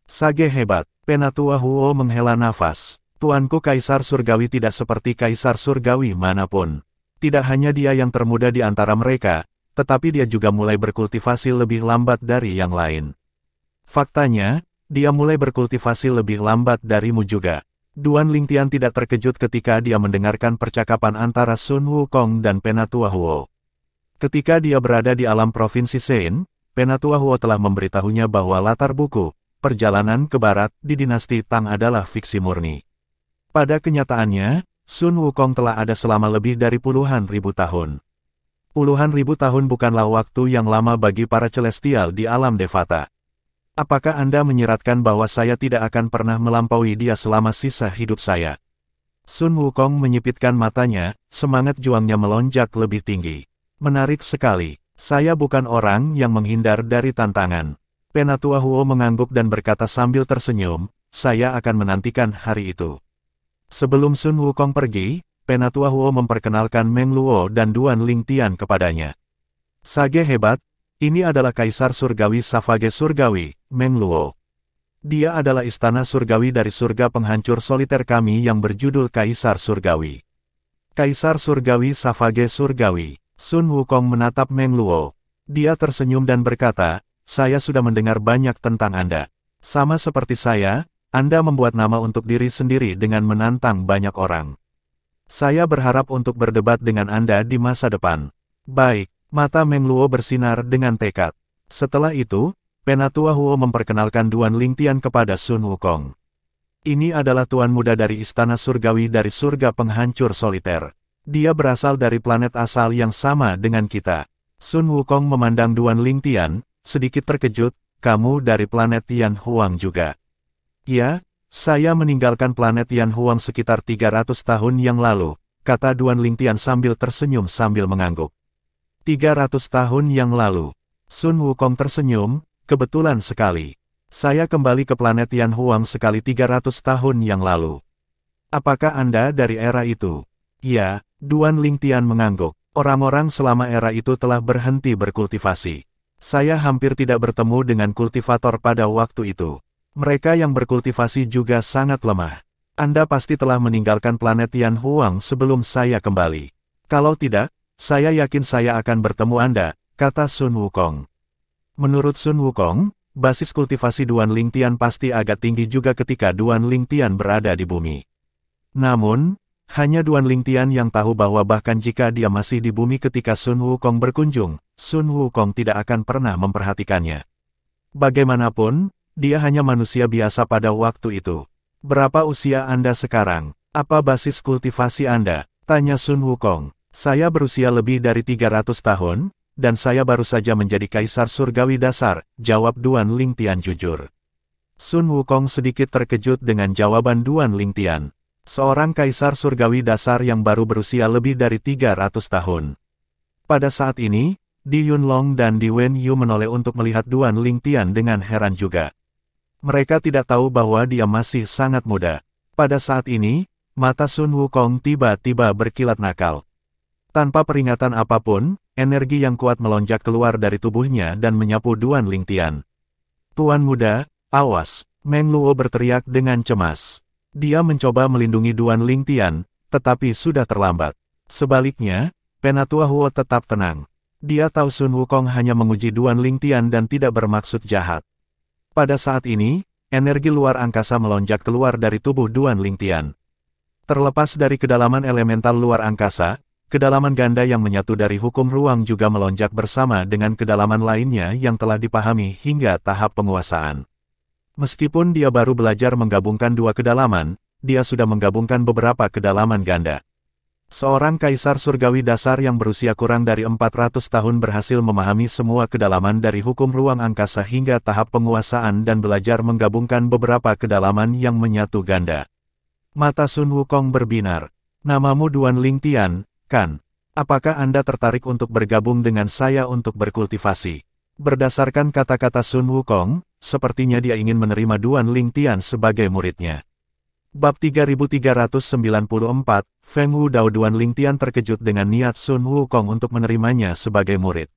S1: Sage hebat, Penatua Huo menghela nafas. Tuanku Kaisar Surgawi tidak seperti Kaisar Surgawi manapun. Tidak hanya dia yang termuda di antara mereka, tetapi dia juga mulai berkultivasi lebih lambat dari yang lain. Faktanya, dia mulai berkultivasi lebih lambat darimu juga. Duan Lingtian tidak terkejut ketika dia mendengarkan percakapan antara Sun Wukong dan Penatua Huo. Ketika dia berada di alam Provinsi Sein, Penatua Huo telah memberitahunya bahwa latar buku, perjalanan ke barat di dinasti Tang adalah fiksi murni. Pada kenyataannya, Sun Wukong telah ada selama lebih dari puluhan ribu tahun. Puluhan ribu tahun bukanlah waktu yang lama bagi para celestial di alam Devata. Apakah Anda menyiratkan bahwa saya tidak akan pernah melampaui dia selama sisa hidup saya? Sun Wukong menyipitkan matanya, semangat juangnya melonjak lebih tinggi. Menarik sekali, saya bukan orang yang menghindar dari tantangan. Penatua Huo mengangguk dan berkata sambil tersenyum, saya akan menantikan hari itu. Sebelum Sun Wukong pergi, Penatua Huo memperkenalkan Meng Luo dan Duan Lingtian kepadanya. Sage hebat, ini adalah Kaisar Surgawi Savage Surgawi, Meng Luo. Dia adalah istana surgawi dari surga penghancur soliter kami yang berjudul Kaisar Surgawi. Kaisar Surgawi Savage Surgawi, Sun Wukong menatap Meng Luo. Dia tersenyum dan berkata, saya sudah mendengar banyak tentang Anda. Sama seperti saya, Anda membuat nama untuk diri sendiri dengan menantang banyak orang. Saya berharap untuk berdebat dengan Anda di masa depan. Baik, mata Meng Luo bersinar dengan tekad. Setelah itu, Penatua Huo memperkenalkan Duan Lingtian kepada Sun Wukong. Ini adalah tuan muda dari istana surgawi dari surga penghancur soliter. Dia berasal dari planet asal yang sama dengan kita. Sun Wukong memandang Duan Lingtian, sedikit terkejut, kamu dari planet Yan Huang juga. Ya, saya meninggalkan planet Yan Huang sekitar 300 tahun yang lalu, kata Duan Lingtian sambil tersenyum sambil mengangguk. 300 tahun yang lalu. Sun Wukong tersenyum, kebetulan sekali. Saya kembali ke planet Yan Huang sekali 300 tahun yang lalu. Apakah Anda dari era itu? Ya, Duan Lingtian mengangguk. Orang-orang selama era itu telah berhenti berkultivasi. Saya hampir tidak bertemu dengan kultivator pada waktu itu. Mereka yang berkultivasi juga sangat lemah. Anda pasti telah meninggalkan planet Yan Huang sebelum saya kembali. Kalau tidak, saya yakin saya akan bertemu Anda, kata Sun Wukong. Menurut Sun Wukong, basis kultivasi Duan Lingtian pasti agak tinggi juga ketika Duan Lingtian berada di bumi. Namun, hanya Duan Lingtian yang tahu bahwa bahkan jika dia masih di bumi ketika Sun Wukong berkunjung, Sun Wukong tidak akan pernah memperhatikannya. Bagaimanapun, dia hanya manusia biasa pada waktu itu. Berapa usia Anda sekarang? Apa basis kultivasi Anda? Tanya Sun Wukong. Saya berusia lebih dari 300 tahun, dan saya baru saja menjadi Kaisar Surgawi dasar, jawab Duan Lingtian jujur. Sun Wukong sedikit terkejut dengan jawaban Duan Lingtian. Seorang Kaisar Surgawi dasar yang baru berusia lebih dari 300 tahun. Pada saat ini, Di Yunlong dan Di Wenyu menoleh untuk melihat Duan Lingtian dengan heran juga. Mereka tidak tahu bahwa dia masih sangat muda. Pada saat ini, mata Sun Wukong tiba-tiba berkilat nakal. Tanpa peringatan apapun, energi yang kuat melonjak keluar dari tubuhnya dan menyapu Duan Lingtian. Tuan muda, awas, Meng Luo berteriak dengan cemas. Dia mencoba melindungi Duan Lingtian, tetapi sudah terlambat. Sebaliknya, Penatua Huo tetap tenang. Dia tahu Sun Wukong hanya menguji Duan Lingtian dan tidak bermaksud jahat. Pada saat ini, energi luar angkasa melonjak keluar dari tubuh Duan Lingtian. Terlepas dari kedalaman elemental luar angkasa, kedalaman ganda yang menyatu dari hukum ruang juga melonjak bersama dengan kedalaman lainnya yang telah dipahami hingga tahap penguasaan. Meskipun dia baru belajar menggabungkan dua kedalaman, dia sudah menggabungkan beberapa kedalaman ganda. Seorang kaisar surgawi dasar yang berusia kurang dari 400 tahun berhasil memahami semua kedalaman dari hukum ruang angkasa hingga tahap penguasaan dan belajar menggabungkan beberapa kedalaman yang menyatu ganda. Mata Sun Wukong berbinar. Namamu Duan Lingtian, kan? Apakah Anda tertarik untuk bergabung dengan saya untuk berkultivasi? Berdasarkan kata-kata Sun Wukong, sepertinya dia ingin menerima Duan Lingtian sebagai muridnya. Bab 3394, Feng Wu Dao. Duan Lingtian terkejut dengan niat Sun Wukong untuk menerimanya sebagai murid.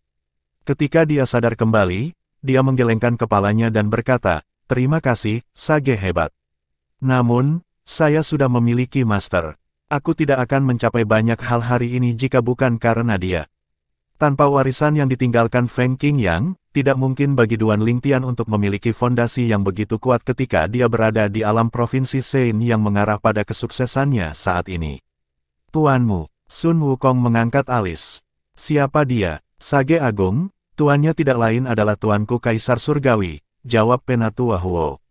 S1: Ketika dia sadar kembali, dia menggelengkan kepalanya dan berkata, "Terima kasih, sage hebat. Namun, saya sudah memiliki master. Aku tidak akan mencapai banyak hal hari ini jika bukan karena dia." Tanpa warisan yang ditinggalkan Feng Qingyang, tidak mungkin bagi Duan Lingtian untuk memiliki fondasi yang begitu kuat ketika dia berada di alam provinsi Sein yang mengarah pada kesuksesannya saat ini. "Tuanmu," Sun Wukong mengangkat alis. "Siapa dia?" "Sage Agung, tuannya tidak lain adalah tuanku Kaisar Surgawi," jawab Penatua Huo.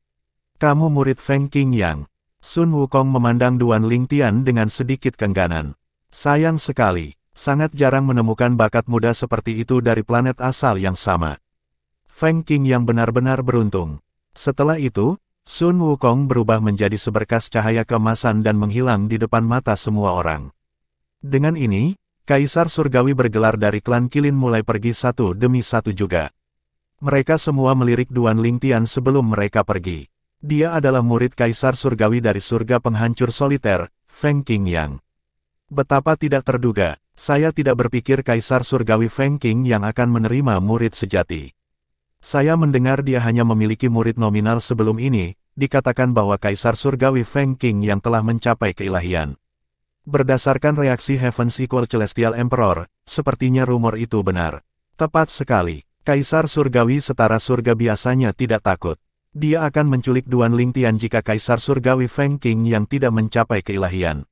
S1: "Kamu murid Feng Qingyang?" Sun Wukong memandang Duan Lingtian dengan sedikit kengganan. "Sayang sekali. Sangat jarang menemukan bakat muda seperti itu dari planet asal yang sama." Feng Qingyang benar-benar beruntung. Setelah itu, Sun Wukong berubah menjadi seberkas cahaya keemasan dan menghilang di depan mata semua orang. Dengan ini, Kaisar Surgawi bergelar dari klan Qilin mulai pergi satu demi satu juga. Mereka semua melirik Duan Lingtian sebelum mereka pergi. Dia adalah murid Kaisar Surgawi dari surga penghancur soliter, Feng Qingyang. Betapa tidak terduga. Saya tidak berpikir Kaisar Surgawi Feng Qingyang akan menerima murid sejati. Saya mendengar dia hanya memiliki murid nominal sebelum ini, dikatakan bahwa Kaisar Surgawi Feng Qingyang telah mencapai keilahian. Berdasarkan reaksi Heavens Equal Celestial Emperor, sepertinya rumor itu benar. Tepat sekali, Kaisar Surgawi setara surga biasanya tidak takut. Dia akan menculik Duan Lingtian jika Kaisar Surgawi Feng Qingyang tidak mencapai keilahian.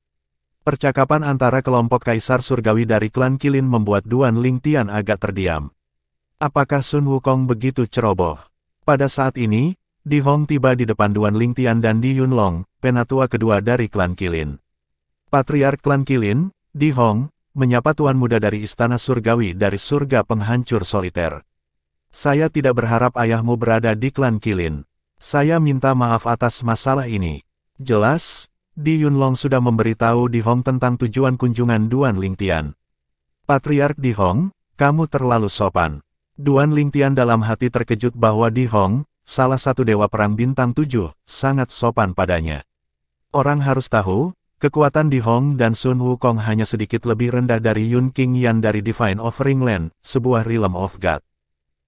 S1: Percakapan antara kelompok Kaisar Surgawi dari klan Qilin membuat Duan Lingtian agak terdiam. Apakah Sun Wukong begitu ceroboh? Pada saat ini, Di Hong tiba di depan Duan Lingtian dan Di Yunlong, penatua kedua dari klan Qilin. Patriark klan Qilin, Di Hong, menyapa tuan muda dari Istana Surgawi dari surga penghancur soliter. "Saya tidak berharap ayahmu berada di klan Qilin. Saya minta maaf atas masalah ini." Jelas, Di Yunlong sudah memberitahu Di Hong tentang tujuan kunjungan Duan Lingtian. "Patriark Di Hong, kamu terlalu sopan." Duan Lingtian dalam hati terkejut bahwa Di Hong, salah satu dewa perang bintang 7, sangat sopan padanya. Orang harus tahu, kekuatan Di Hong dan Sun Wukong hanya sedikit lebih rendah dari Yun Qingyan dari Divine Offering Land, sebuah realm of God.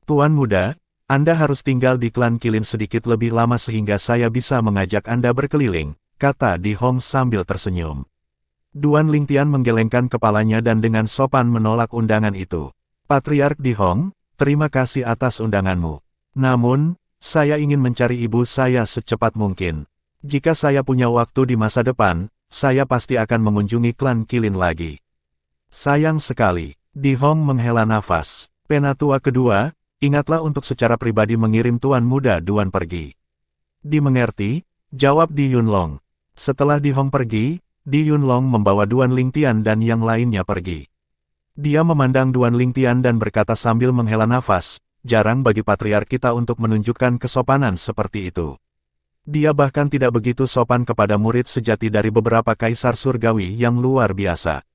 S1: "Tuan muda, Anda harus tinggal di klan Qilin sedikit lebih lama sehingga saya bisa mengajak Anda berkeliling," kata Di Hong sambil tersenyum. Duan Lingtian menggelengkan kepalanya dan dengan sopan menolak undangan itu. "Patriark Di Hong, terima kasih atas undanganmu. Namun, saya ingin mencari ibu saya secepat mungkin. Jika saya punya waktu di masa depan, saya pasti akan mengunjungi klan Qilin lagi." "Sayang sekali." Di Hong menghela nafas. "Penatua kedua, ingatlah untuk secara pribadi mengirim tuan muda Duan pergi." "Dimengerti," jawab Di Yunlong. Setelah Di Hong pergi, Di Yunlong membawa Duan Lingtian dan yang lainnya pergi. Dia memandang Duan Lingtian dan berkata sambil menghela nafas, "Jarang bagi patriark kita untuk menunjukkan kesopanan seperti itu." Dia bahkan tidak begitu sopan kepada murid sejati dari beberapa Kaisar Surgawi yang luar biasa.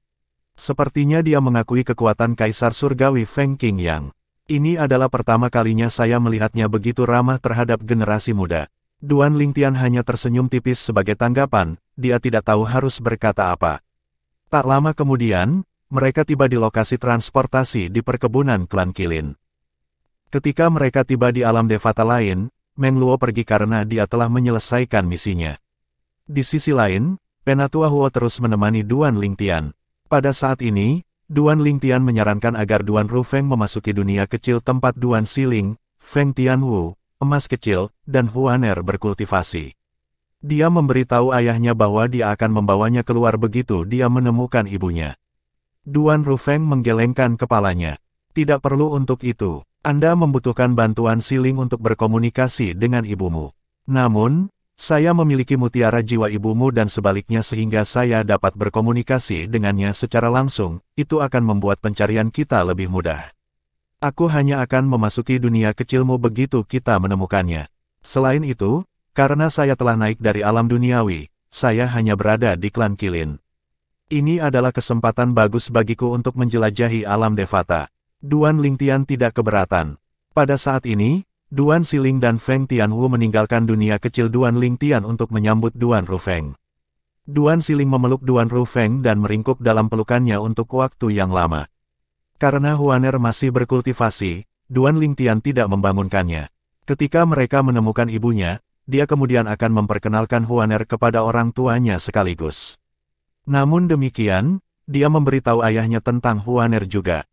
S1: Sepertinya dia mengakui kekuatan Kaisar Surgawi Feng Qingyang. "Ini adalah pertama kalinya saya melihatnya begitu ramah terhadap generasi muda." Duan Lingtian hanya tersenyum tipis sebagai tanggapan, dia tidak tahu harus berkata apa. Tak lama kemudian, mereka tiba di lokasi transportasi di perkebunan klan Qilin. Ketika mereka tiba di alam Devata lain, Meng Luo pergi karena dia telah menyelesaikan misinya. Di sisi lain, Penatua Huo terus menemani Duan Lingtian. Pada saat ini, Duan Lingtian menyarankan agar Duan Rufeng memasuki dunia kecil tempat Duan Siling, Feng Tianwu, emas kecil, dan Huaner berkultivasi. Dia memberitahu ayahnya bahwa dia akan membawanya keluar begitu dia menemukan ibunya. Duan Rufeng menggelengkan kepalanya. "Tidak perlu untuk itu. Anda membutuhkan bantuan Siling untuk berkomunikasi dengan ibumu. Namun, saya memiliki mutiara jiwa ibumu dan sebaliknya sehingga saya dapat berkomunikasi dengannya secara langsung, itu akan membuat pencarian kita lebih mudah. Aku hanya akan memasuki dunia kecilmu begitu kita menemukannya. Selain itu, karena saya telah naik dari alam duniawi, saya hanya berada di klan Qilin. Ini adalah kesempatan bagus bagiku untuk menjelajahi alam Devata. Duan Lingtian tidak keberatan. Pada saat ini, Duan Siling dan Feng Tianwu meninggalkan dunia kecil Duan Lingtian untuk menyambut Duan Rufeng. Duan Siling memeluk Duan Rufeng dan meringkuk dalam pelukannya untuk waktu yang lama. Karena Huaner masih berkultivasi, Duan Lingtian tidak membangunkannya. Ketika mereka menemukan ibunya, dia kemudian akan memperkenalkan Huaner kepada orang tuanya sekaligus. Namun demikian, dia memberitahu ayahnya tentang Huaner juga.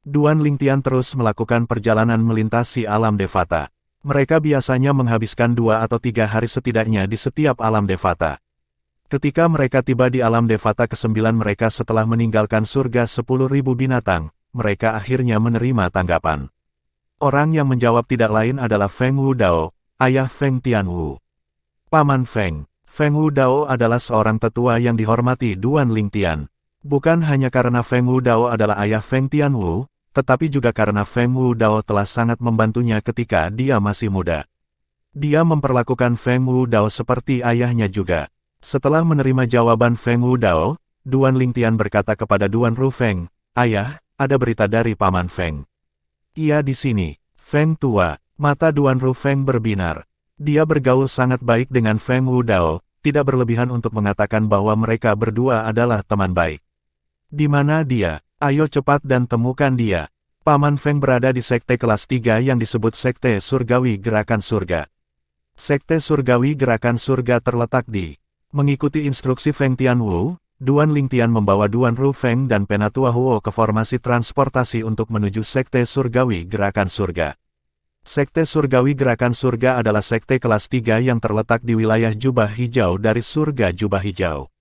S1: Duan Lingtian terus melakukan perjalanan melintasi alam Devata. Mereka biasanya menghabiskan 2 atau 3 hari setidaknya di setiap alam Devata. Ketika mereka tiba di alam Devata ke-9 mereka setelah meninggalkan surga 10.000 binatang, mereka akhirnya menerima tanggapan. Orang yang menjawab tidak lain adalah Feng Wudao, ayah Feng Tianwu. Paman Feng, Feng Wudao adalah seorang tetua yang dihormati Duan Lingtian. Bukan hanya karena Feng Wudao adalah ayah Feng Tianwu, tetapi juga karena Feng Wudao telah sangat membantunya ketika dia masih muda. Dia memperlakukan Feng Wudao seperti ayahnya juga. Setelah menerima jawaban Feng Wudao, Duan Lingtian berkata kepada Duan Rufeng, "Ayah, ada berita dari Paman Feng." "Ia di sini." Feng tua, mata Duan Rufeng berbinar. Dia bergaul sangat baik dengan Feng Wudao, tidak berlebihan untuk mengatakan bahwa mereka berdua adalah teman baik. "Di mana dia? Ayo cepat dan temukan dia." Paman Feng berada di sekte kelas 3 yang disebut Sekte Surgawi Gerakan Surga. Sekte Surgawi Gerakan Surga terletak di. Mengikuti instruksi Feng Tianwu, Duan Lingtian membawa Duan Rufeng dan Penatua Huo ke formasi transportasi untuk menuju Sekte Surgawi Gerakan Surga. Sekte Surgawi Gerakan Surga adalah sekte kelas 3 yang terletak di wilayah Jubah Hijau dari surga Jubah Hijau.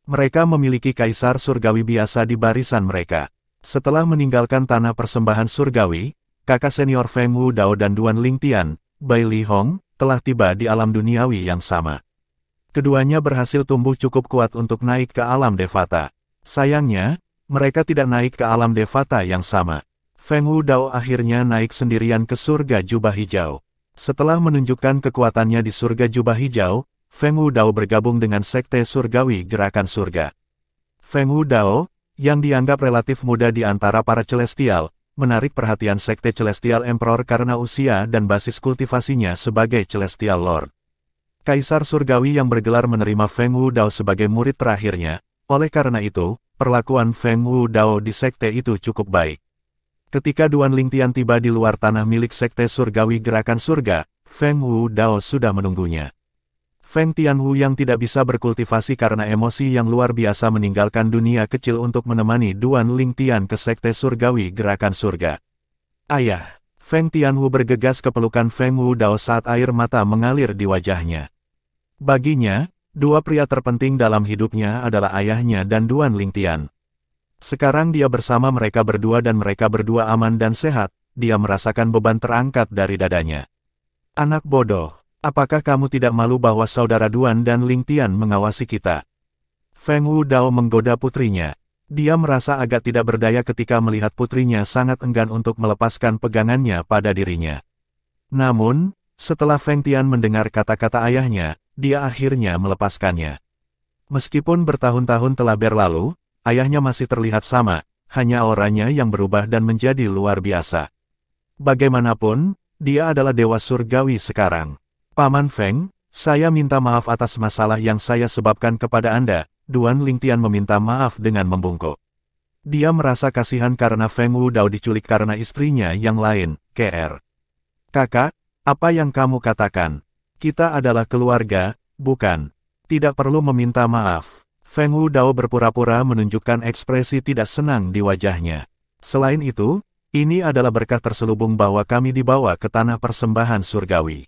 S1: Mereka memiliki kaisar surgawi biasa di barisan mereka. Setelah meninggalkan tanah persembahan surgawi, kakak senior Feng Wudao dan Duan Lingtian, Bai Li Hong, telah tiba di alam duniawi yang sama. Keduanya berhasil tumbuh cukup kuat untuk naik ke alam Devata. Sayangnya, mereka tidak naik ke alam Devata yang sama. Feng Wudao akhirnya naik sendirian ke surga Jubah Hijau. Setelah menunjukkan kekuatannya di surga Jubah Hijau, Feng Wudao bergabung dengan Sekte Surgawi Gerakan Surga. Feng Wudao, yang dianggap relatif muda di antara para Celestial, menarik perhatian Sekte Celestial Emperor karena usia dan basis kultivasinya sebagai Celestial Lord. Kaisar Surgawi yang bergelar menerima Feng Wudao sebagai murid terakhirnya, oleh karena itu, perlakuan Feng Wudao di sekte itu cukup baik. Ketika Duan Lingtian tiba di luar tanah milik Sekte Surgawi Gerakan Surga, Feng Wudao sudah menunggunya. Feng Tianwu yang tidak bisa berkultivasi karena emosi yang luar biasa meninggalkan dunia kecil untuk menemani Duan Lingtian ke Sekte Surgawi Gerakan Surga. "Ayah!" Feng Tianwu bergegas ke pelukan Feng Wudao saat air mata mengalir di wajahnya. Baginya, dua pria terpenting dalam hidupnya adalah ayahnya dan Duan Lingtian. Sekarang dia bersama mereka berdua dan mereka berdua aman dan sehat, dia merasakan beban terangkat dari dadanya. "Anak bodoh. Apakah kamu tidak malu bahwa saudara Duan dan Lingtian mengawasi kita?" Feng Wudao menggoda putrinya. Dia merasa agak tidak berdaya ketika melihat putrinya sangat enggan untuk melepaskan pegangannya pada dirinya. Namun, setelah Feng Tian mendengar kata-kata ayahnya, dia akhirnya melepaskannya. Meskipun bertahun-tahun telah berlalu, ayahnya masih terlihat sama, hanya auranya yang berubah dan menjadi luar biasa. Bagaimanapun, dia adalah dewa surgawi sekarang. "Paman Feng, saya minta maaf atas masalah yang saya sebabkan kepada Anda." Duan Lingtian meminta maaf dengan membungkuk. Dia merasa kasihan karena Feng Wudao diculik karena istrinya yang lain, Kr. "Kakak, apa yang kamu katakan? Kita adalah keluarga, bukan? Tidak perlu meminta maaf." Feng Wudao berpura-pura menunjukkan ekspresi tidak senang di wajahnya. "Selain itu, ini adalah berkah terselubung bahwa kami dibawa ke tanah persembahan surgawi.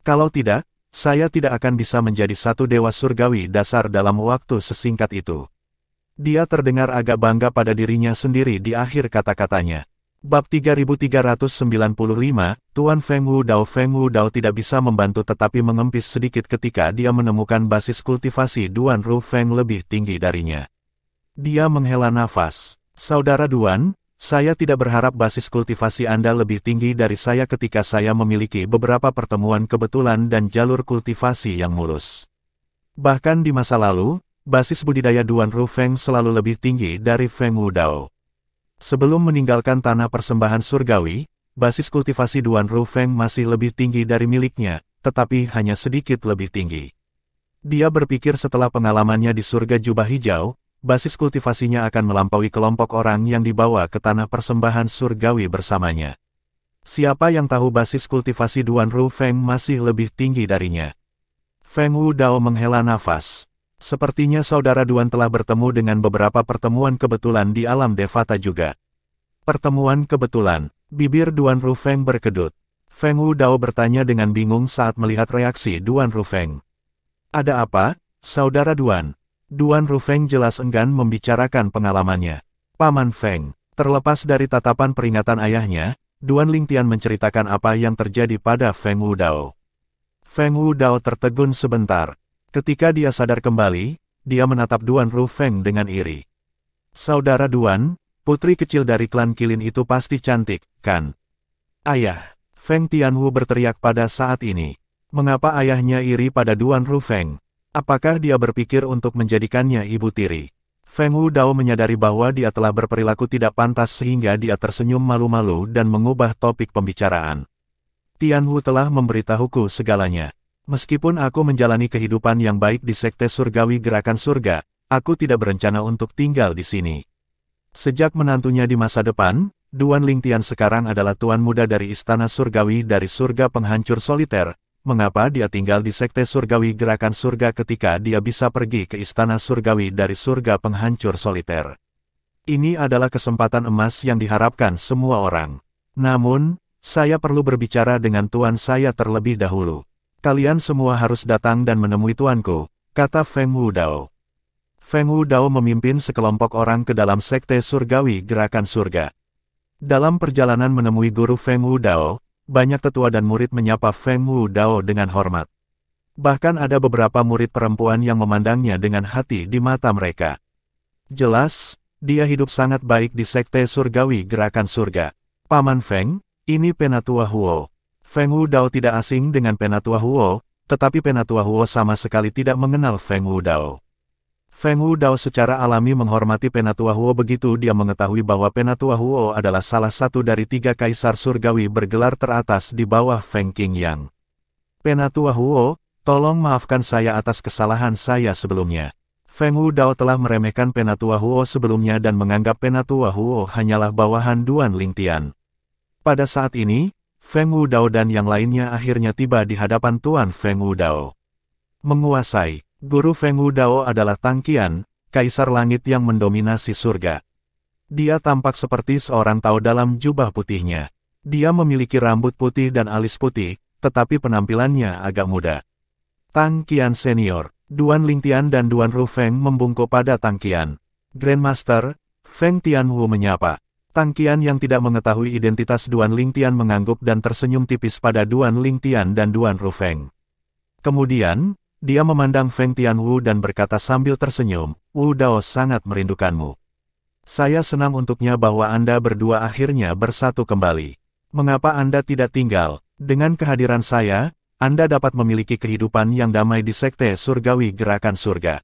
S1: Kalau tidak, saya tidak akan bisa menjadi satu dewa surgawi dasar dalam waktu sesingkat itu." Dia terdengar agak bangga pada dirinya sendiri di akhir kata-katanya. Bab 3395, Tuan Feng Wudao tidak bisa membantu tetapi mengempis sedikit ketika dia menemukan basis kultivasi Duan Rufeng lebih tinggi darinya. Dia menghela nafas. Saudara Duan, saya tidak berharap basis kultivasi Anda lebih tinggi dari saya ketika saya memiliki beberapa pertemuan kebetulan dan jalur kultivasi yang mulus. Bahkan di masa lalu, basis budidaya Duan Rufeng selalu lebih tinggi dari Feng Wudao. Sebelum meninggalkan tanah persembahan surgawi, basis kultivasi Duan Rufeng masih lebih tinggi dari miliknya, tetapi hanya sedikit lebih tinggi. Dia berpikir setelah pengalamannya di surga jubah hijau, basis kultivasinya akan melampaui kelompok orang yang dibawa ke tanah persembahan surgawi bersamanya. Siapa yang tahu basis kultivasi Duan Rufeng masih lebih tinggi darinya? Feng Wudao menghela nafas. Sepertinya saudara Duan telah bertemu dengan beberapa pertemuan kebetulan di alam Devata juga. Pertemuan kebetulan, bibir Duan Rufeng berkedut. Feng Wudao bertanya dengan bingung saat melihat reaksi Duan Rufeng. Ada apa, saudara Duan? Duan Rufeng jelas enggan membicarakan pengalamannya. Paman Feng, terlepas dari tatapan peringatan ayahnya, Duan Lingtian menceritakan apa yang terjadi pada Feng Wudao. Feng Wudao tertegun sebentar. Ketika dia sadar kembali, dia menatap Duan Rufeng dengan iri. Saudara Duan, putri kecil dari klan Kilin itu pasti cantik, kan? Ayah, Feng Tianwu berteriak pada saat ini. Mengapa ayahnya iri pada Duan Rufeng? Apakah dia berpikir untuk menjadikannya ibu tiri? Feng Wudao menyadari bahwa dia telah berperilaku tidak pantas sehingga dia tersenyum malu-malu dan mengubah topik pembicaraan. Tianwu telah memberitahuku segalanya. Meskipun aku menjalani kehidupan yang baik di Sekte Surgawi Gerakan Surga, aku tidak berencana untuk tinggal di sini. Sejak menantunya di masa depan, Duan Lingtian sekarang adalah tuan muda dari Istana Surgawi dari Surga Penghancur Soliter. Mengapa dia tinggal di Sekte Surgawi Gerakan Surga ketika dia bisa pergi ke Istana Surgawi dari Surga Penghancur Soliter? Ini adalah kesempatan emas yang diharapkan semua orang. Namun, saya perlu berbicara dengan tuan saya terlebih dahulu. Kalian semua harus datang dan menemui tuanku, kata Feng Wudao. Feng Wudao memimpin sekelompok orang ke dalam Sekte Surgawi Gerakan Surga. Dalam perjalanan menemui guru Feng Wudao, banyak tetua dan murid menyapa Feng Wudao dengan hormat. Bahkan ada beberapa murid perempuan yang memandangnya dengan hati di mata mereka. Jelas, dia hidup sangat baik di Sekte Surgawi Gerakan Surga. Paman Feng, ini Penatua Huo. Feng Wudao tidak asing dengan Penatua Huo, tetapi Penatua Huo sama sekali tidak mengenal Feng Wudao. Feng Wudao secara alami menghormati Penatua Huo begitu dia mengetahui bahwa Penatua Huo adalah salah satu dari 3 kaisar surgawi bergelar teratas di bawah Feng Qingyang. Penatua Huo, tolong maafkan saya atas kesalahan saya sebelumnya. Feng Wudao telah meremehkan Penatua Huo sebelumnya dan menganggap Penatua Huo hanyalah bawahan Duan Lingtian. Pada saat ini, Feng Wudao dan yang lainnya akhirnya tiba di hadapan Tuan Feng Wudao. Menguasai, guru Feng Wudao adalah Tang Qian, kaisar langit yang mendominasi surga. Dia tampak seperti seorang tao dalam jubah putihnya. Dia memiliki rambut putih dan alis putih, tetapi penampilannya agak muda. Tang Qian senior, Duan Lingtian dan Duan Rufeng membungkuk pada Tang Qian. Grandmaster, Feng Tianwu menyapa. Tang Qian yang tidak mengetahui identitas Duan Lingtian mengangguk dan tersenyum tipis pada Duan Lingtian dan Duan Rufeng. Kemudian, dia memandang Feng Tianwu dan berkata sambil tersenyum, Wudao sangat merindukanmu. Saya senang untuknya bahwa Anda berdua akhirnya bersatu kembali. Mengapa Anda tidak tinggal? Dengan kehadiran saya, Anda dapat memiliki kehidupan yang damai di Sekte Surgawi Gerakan Surga.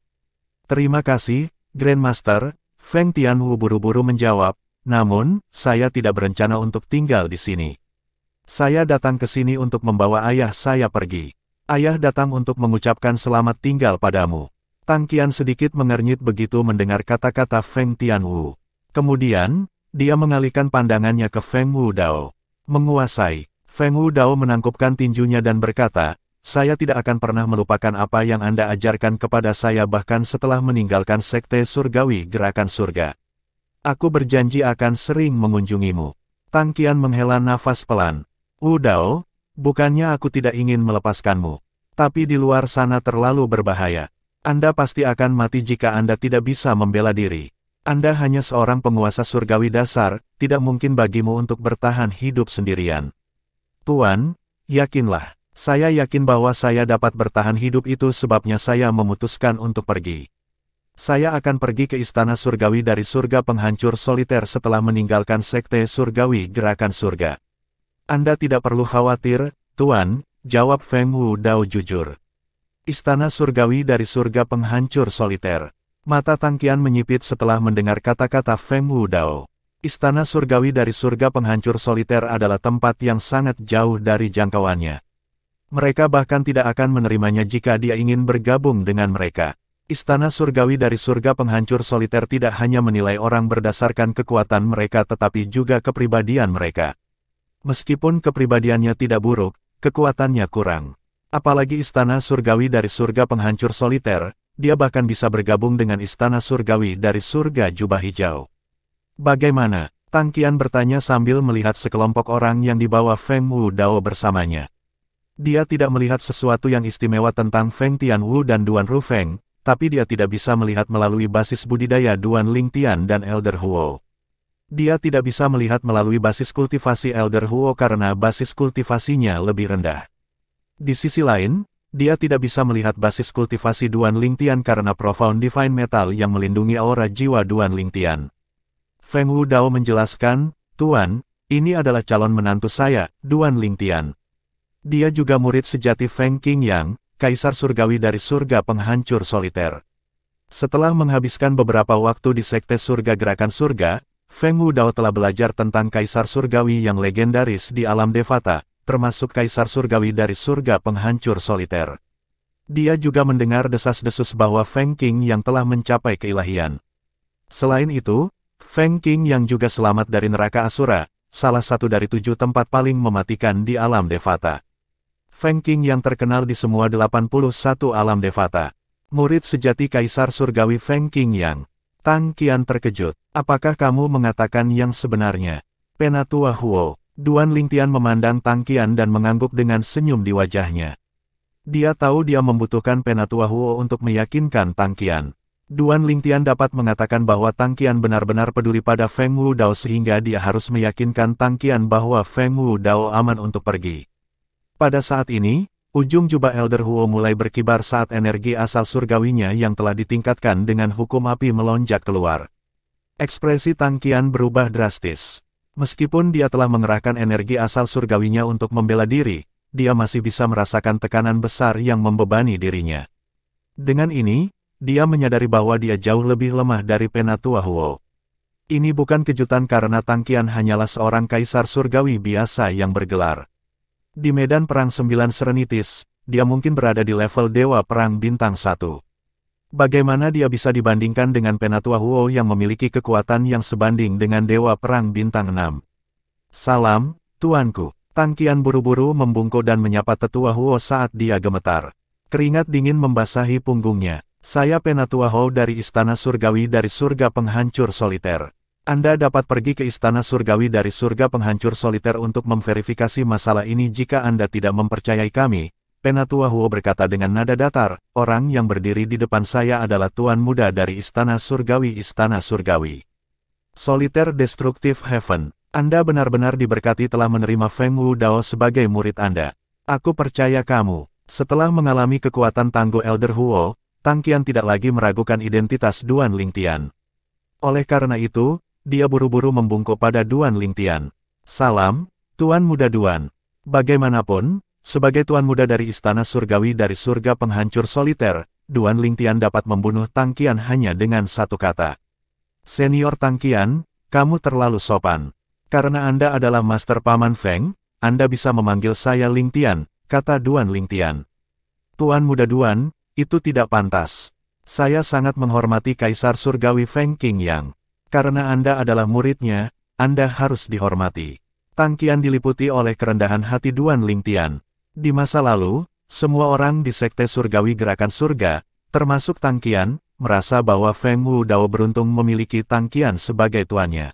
S1: Terima kasih, Grandmaster, Feng Tianwu buru-buru menjawab. Namun, saya tidak berencana untuk tinggal di sini. Saya datang ke sini untuk membawa ayah saya pergi. Ayah datang untuk mengucapkan selamat tinggal padamu. Tang Qian sedikit mengernyit begitu mendengar kata-kata Feng Tianwu. Kemudian, dia mengalihkan pandangannya ke Feng Wudao. Menguasai, Feng Wudao menangkupkan tinjunya dan berkata, saya tidak akan pernah melupakan apa yang Anda ajarkan kepada saya bahkan setelah meninggalkan Sekte Surgawi Gerakan Surga. Aku berjanji akan sering mengunjungimu. Tang Qian menghela nafas pelan. Wudao, bukannya aku tidak ingin melepaskanmu. Tapi di luar sana terlalu berbahaya. Anda pasti akan mati jika Anda tidak bisa membela diri. Anda hanya seorang penguasa surgawi dasar, tidak mungkin bagimu untuk bertahan hidup sendirian. Tuan, yakinlah. Saya yakin bahwa saya dapat bertahan hidup, itu sebabnya saya memutuskan untuk pergi. Saya akan pergi ke istana surgawi dari surga penghancur soliter setelah meninggalkan sekte surgawi gerakan surga. Anda tidak perlu khawatir, Tuan, jawab Feng Wudao jujur. Istana surgawi dari surga penghancur soliter. Mata Tang Qian menyipit setelah mendengar kata-kata Feng Wudao. Istana surgawi dari surga penghancur soliter adalah tempat yang sangat jauh dari jangkauannya. Mereka bahkan tidak akan menerimanya jika dia ingin bergabung dengan mereka. Istana surgawi dari surga penghancur soliter tidak hanya menilai orang berdasarkan kekuatan mereka tetapi juga kepribadian mereka. Meskipun kepribadiannya tidak buruk, kekuatannya kurang. Apalagi istana surgawi dari surga penghancur soliter, dia bahkan bisa bergabung dengan istana surgawi dari surga jubah hijau. Bagaimana? Tang Qian bertanya sambil melihat sekelompok orang yang dibawa Feng Wudao bersamanya. Dia tidak melihat sesuatu yang istimewa tentang Feng Tianwu dan Duan Rufeng, tapi dia tidak bisa melihat melalui basis budidaya Duan Lingtian dan Elder Huo. Dia tidak bisa melihat melalui basis kultivasi Elder Huo karena basis kultivasinya lebih rendah. Di sisi lain, dia tidak bisa melihat basis kultivasi Duan Lingtian karena Profound Divine Metal yang melindungi aura jiwa Duan Lingtian. Feng Wudao menjelaskan, Tuan, ini adalah calon menantu saya, Duan Lingtian. Dia juga murid sejati Feng Qingyang, kaisar surgawi dari surga penghancur soliter. Setelah menghabiskan beberapa waktu di sekte surga gerakan surga, Feng Wudao telah belajar tentang kaisar surgawi yang legendaris di alam Devata, termasuk kaisar surgawi dari surga penghancur soliter. Dia juga mendengar desas-desus bahwa Feng Qing yang telah mencapai keilahian. Selain itu, Feng Qing yang juga selamat dari neraka Asura, salah satu dari 7 tempat paling mematikan di alam Devata. Feng Qing yang terkenal di semua 81 alam Devata. Murid sejati kaisar surgawi Feng Qing yang. Tang Qian terkejut. Apakah kamu mengatakan yang sebenarnya? Penatua Huo. Duan Lingtian memandang Tang Qian dan mengangguk dengan senyum di wajahnya. Dia tahu dia membutuhkan Penatua Huo untuk meyakinkan Tang Qian. Duan Lingtian dapat mengatakan bahwa Tang Qian benar-benar peduli pada Feng Wudao sehingga dia harus meyakinkan Tang Qian bahwa Feng Wudao aman untuk pergi. Pada saat ini, ujung jubah Elder Huo mulai berkibar saat energi asal surgawinya yang telah ditingkatkan dengan hukum api melonjak keluar. Ekspresi Tang Qian berubah drastis. Meskipun dia telah mengerahkan energi asal surgawinya untuk membela diri, dia masih bisa merasakan tekanan besar yang membebani dirinya. Dengan ini, dia menyadari bahwa dia jauh lebih lemah dari Penatua Huo. Ini bukan kejutan karena Tang Qian hanyalah seorang kaisar surgawi biasa yang bergelar. Di medan perang 9 Serenitis, dia mungkin berada di level Dewa Perang Bintang 1. Bagaimana dia bisa dibandingkan dengan Penatua Huo yang memiliki kekuatan yang sebanding dengan Dewa Perang Bintang 6? Salam, tuanku. Tang Qian buru-buru membungkuk dan menyapa Tetua Huo saat dia gemetar. Keringat dingin membasahi punggungnya. Saya Penatua Huo dari Istana Surgawi dari Surga Penghancur Soliter. Anda dapat pergi ke Istana Surgawi dari Surga Penghancur Soliter untuk memverifikasi masalah ini jika Anda tidak mempercayai kami. Penatua Huo berkata dengan nada datar, orang yang berdiri di depan saya adalah Tuan Muda dari Istana Surgawi. Istana Surgawi. Soliter Destructive Heaven. Anda benar-benar diberkati telah menerima Feng Wudao sebagai murid Anda. Aku percaya kamu. Setelah mengalami kekuatan tangguh Elder Huo, Tang Qian tidak lagi meragukan identitas Duan Lingtian. Oleh karena itu, dia buru-buru membungkuk pada Duan Lingtian. Salam, Tuan Muda Duan. Bagaimanapun, sebagai Tuan Muda dari Istana Surgawi dari Surga Penghancur Soliter, Duan Lingtian dapat membunuh Tang Qian hanya dengan satu kata. Senior Tang Qian, kamu terlalu sopan. Karena Anda adalah Master Paman Feng, Anda bisa memanggil saya Lingtian, kata Duan Lingtian. Tuan Muda Duan, itu tidak pantas. Saya sangat menghormati Kaisar Surgawi Feng Qingyang. Karena Anda adalah muridnya, Anda harus dihormati. Tang Qian diliputi oleh kerendahan hati Duan Lingtian. Di masa lalu, semua orang di Sekte Surgawi Gerakan Surga, termasuk Tang Qian, merasa bahwa Feng Wudao beruntung memiliki Tang Qian sebagai tuannya.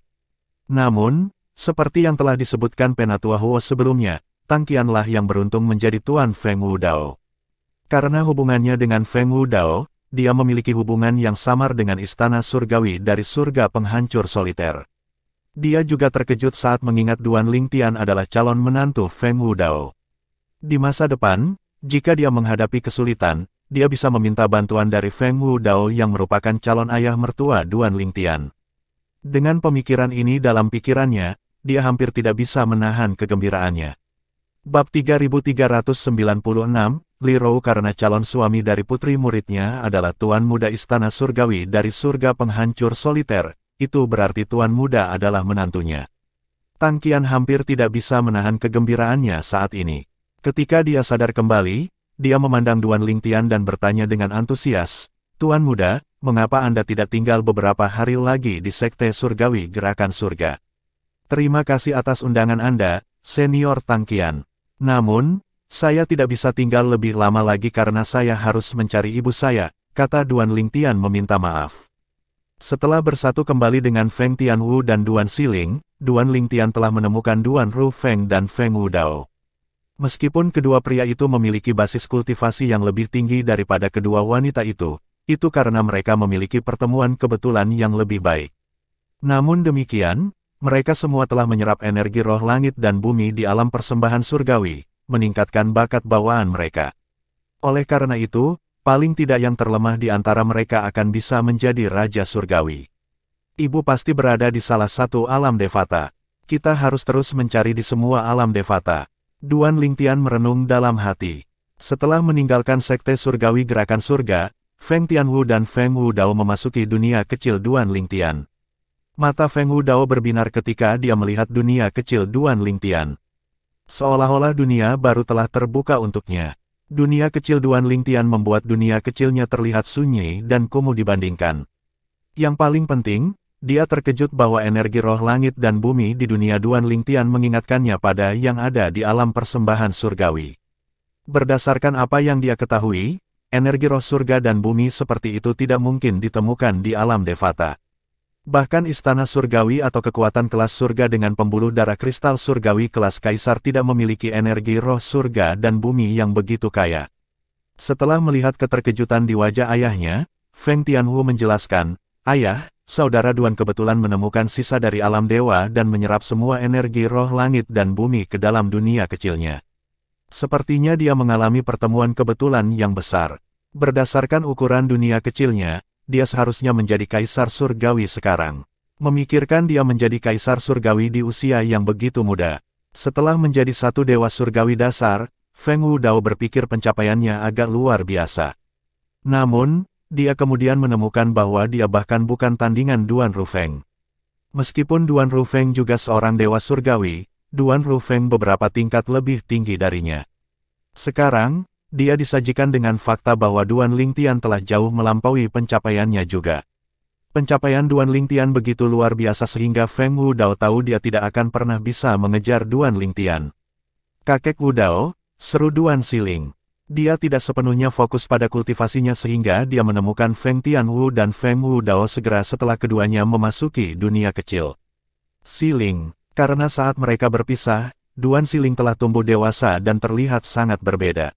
S1: Namun, seperti yang telah disebutkan Penatua Huo sebelumnya, Tang Qianlah yang beruntung menjadi tuan Feng Wudao. Karena hubungannya dengan Feng Wudao, dia memiliki hubungan yang samar dengan istana surgawi dari surga penghancur soliter. Dia juga terkejut saat mengingat Duan Lingtian adalah calon menantu Feng Wudao. Di masa depan, jika dia menghadapi kesulitan, dia bisa meminta bantuan dari Feng Wudao yang merupakan calon ayah mertua Duan Lingtian. Dengan pemikiran ini dalam pikirannya, dia hampir tidak bisa menahan kegembiraannya. Bab 3396, Li Rou karena calon suami dari putri muridnya adalah tuan muda istana surgawi dari surga penghancur soliter, itu berarti tuan muda adalah menantunya. Tang Qian hampir tidak bisa menahan kegembiraannya saat ini. Ketika dia sadar kembali, dia memandang Duan Lingtian dan bertanya dengan antusias, "Tuan muda, mengapa Anda tidak tinggal beberapa hari lagi di Sekte Surgawi Gerakan Surga?" "Terima kasih atas undangan Anda, Senior Tang Qian. Namun, saya tidak bisa tinggal lebih lama lagi karena saya harus mencari ibu saya," kata Duan Lingtian meminta maaf. Setelah bersatu kembali dengan Feng Tianwu dan Duan Siling, Duan Lingtian telah menemukan Duan Rufeng dan Feng Wudao. Meskipun kedua pria itu memiliki basis kultivasi yang lebih tinggi daripada kedua wanita itu karena mereka memiliki pertemuan kebetulan yang lebih baik. Namun demikian, mereka semua telah menyerap energi roh langit dan bumi di alam persembahan surgawi, meningkatkan bakat bawaan mereka. Oleh karena itu, paling tidak yang terlemah di antara mereka akan bisa menjadi Raja Surgawi. Ibu pasti berada di salah satu alam Devata. Kita harus terus mencari di semua alam Devata. Duan Lingtian merenung dalam hati. Setelah meninggalkan Sekte Surgawi Gerakan Surga, Feng Tianwu dan Feng Wudao memasuki dunia kecil Duan Lingtian. Mata Feng Wudao berbinar ketika dia melihat dunia kecil Duan Lingtian. Seolah-olah dunia baru telah terbuka untuknya. Dunia kecil Duan Lingtian membuat dunia kecilnya terlihat sunyi dan kumuh dibandingkan. Yang paling penting, dia terkejut bahwa energi roh langit dan bumi di dunia Duan Lingtian mengingatkannya pada yang ada di alam persembahan surgawi. Berdasarkan apa yang dia ketahui, energi roh surga dan bumi seperti itu tidak mungkin ditemukan di alam Devata. Bahkan istana surgawi atau kekuatan kelas surga dengan pembuluh darah kristal surgawi kelas kaisar tidak memiliki energi roh surga dan bumi yang begitu kaya. Setelah melihat keterkejutan di wajah ayahnya, Feng Tianwu menjelaskan, "Ayah, Saudara Duan kebetulan menemukan sisa dari alam dewa dan menyerap semua energi roh langit dan bumi ke dalam dunia kecilnya. Sepertinya dia mengalami pertemuan kebetulan yang besar. Berdasarkan ukuran dunia kecilnya, dia seharusnya menjadi kaisar surgawi sekarang. Memikirkan dia menjadi kaisar surgawi di usia yang begitu muda. Setelah menjadi satu dewa surgawi dasar, Feng Wudao berpikir pencapaiannya agak luar biasa. Namun, dia kemudian menemukan bahwa dia bahkan bukan tandingan Duan Rufeng. Meskipun Duan Rufeng juga seorang dewa surgawi, Duan Rufeng beberapa tingkat lebih tinggi darinya. Sekarang, dia disajikan dengan fakta bahwa Duan Lingtian telah jauh melampaui pencapaiannya juga. Pencapaian Duan Lingtian begitu luar biasa sehingga Feng Wudao tahu dia tidak akan pernah bisa mengejar Duan Lingtian. "Kakek Wudao," seru Duan Siling. Dia tidak sepenuhnya fokus pada kultivasinya sehingga dia menemukan Feng Tianwu dan Feng Wudao segera setelah keduanya memasuki dunia kecil. Siling, karena saat mereka berpisah, Duan Siling telah tumbuh dewasa dan terlihat sangat berbeda.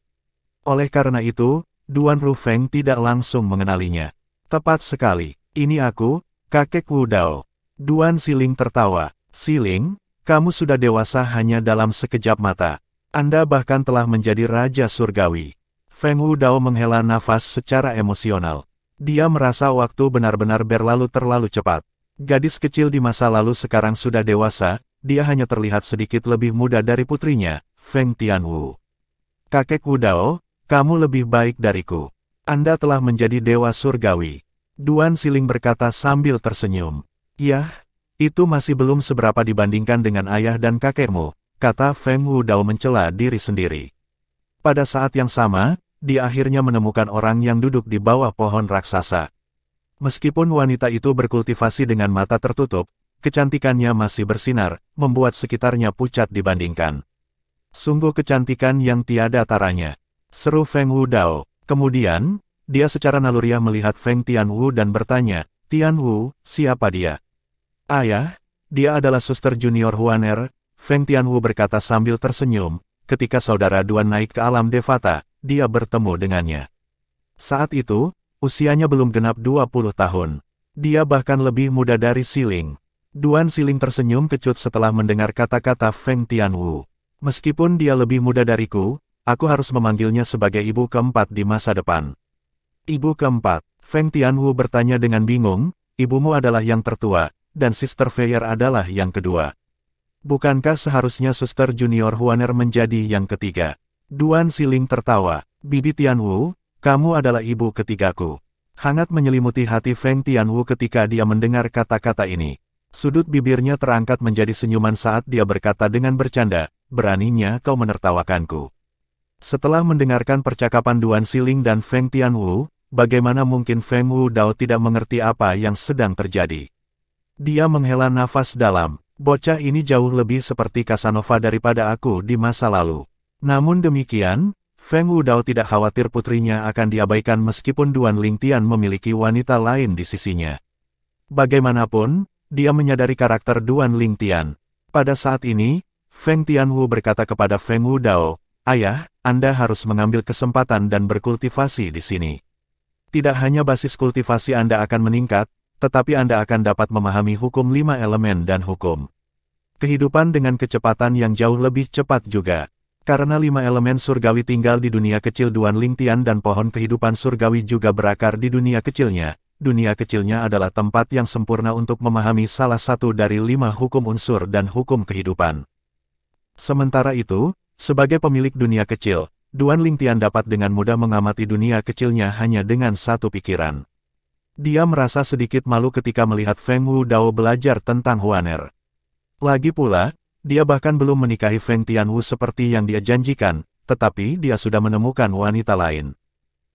S1: Oleh karena itu, Duan Rufeng tidak langsung mengenalinya. "Tepat sekali, ini aku, kakek Wudao." Duan Siling tertawa. "Siling, kamu sudah dewasa hanya dalam sekejap mata. Anda bahkan telah menjadi Raja Surgawi." Feng Wudao menghela nafas secara emosional. Dia merasa waktu benar-benar berlalu terlalu cepat. Gadis kecil di masa lalu sekarang sudah dewasa, dia hanya terlihat sedikit lebih muda dari putrinya, Feng Tianwu. "Kakek Wudao, kamu lebih baik dariku. Anda telah menjadi dewa surgawi." Duan Siling berkata sambil tersenyum. "Yah, itu masih belum seberapa dibandingkan dengan ayah dan kakekmu," kata Feng Wudao mencela diri sendiri. Pada saat yang sama, dia akhirnya menemukan orang yang duduk di bawah pohon raksasa. Meskipun wanita itu berkultivasi dengan mata tertutup, kecantikannya masih bersinar, membuat sekitarnya pucat dibandingkan. "Sungguh kecantikan yang tiada taranya," seru Feng Wudao. Kemudian, dia secara naluriah melihat Feng Tianwu dan bertanya, "Tianwu, siapa dia?" "Ayah, dia adalah suster junior Huaner," Feng Tianwu berkata sambil tersenyum. Ketika saudara Duan naik ke alam Devata, dia bertemu dengannya. Saat itu, Usianya belum genap 20 tahun. Dia bahkan lebih muda dari Siling. Duan Siling tersenyum kecut setelah mendengar kata-kata Feng Tianwu. Meskipun dia lebih muda dariku, aku harus memanggilnya sebagai ibu keempat di masa depan. Ibu keempat, Feng Tianwu bertanya dengan bingung, ibumu adalah yang tertua, dan Sister Feier adalah yang kedua. Bukankah seharusnya Suster Junior Huaner menjadi yang ketiga? Duan Siling tertawa, Bibi Tianwu, kamu adalah ibu ketigaku. Hangat menyelimuti hati Feng Tianwu ketika dia mendengar kata-kata ini. Sudut bibirnya terangkat menjadi senyuman saat dia berkata dengan bercanda, beraninya kau menertawakanku. Setelah mendengarkan percakapan Duan Siling dan Feng Tianwu, bagaimana mungkin Feng Wudao tidak mengerti apa yang sedang terjadi? Dia menghela nafas dalam, bocah ini jauh lebih seperti Casanova daripada aku di masa lalu. Namun demikian, Feng Wudao tidak khawatir putrinya akan diabaikan meskipun Duan Lingtian memiliki wanita lain di sisinya. Bagaimanapun, dia menyadari karakter Duan Lingtian. Pada saat ini, Feng Tianwu berkata kepada Feng Wudao, Ayah, Anda harus mengambil kesempatan dan berkultivasi di sini. Tidak hanya basis kultivasi Anda akan meningkat, tetapi Anda akan dapat memahami hukum 5 elemen dan hukum kehidupan dengan kecepatan yang jauh lebih cepat juga. Karena 5 elemen surgawi tinggal di dunia kecil Duan Lingtian dan pohon kehidupan surgawi juga berakar di dunia kecilnya. Dunia kecilnya adalah tempat yang sempurna untuk memahami salah satu dari 5 hukum unsur dan hukum kehidupan. Sementara itu, sebagai pemilik dunia kecil, Duan Lingtian dapat dengan mudah mengamati dunia kecilnya hanya dengan satu pikiran. Dia merasa sedikit malu ketika melihat Feng Wudao belajar tentang Huaner. Lagi pula, dia bahkan belum menikahi Feng Tianwu seperti yang dia janjikan, tetapi dia sudah menemukan wanita lain.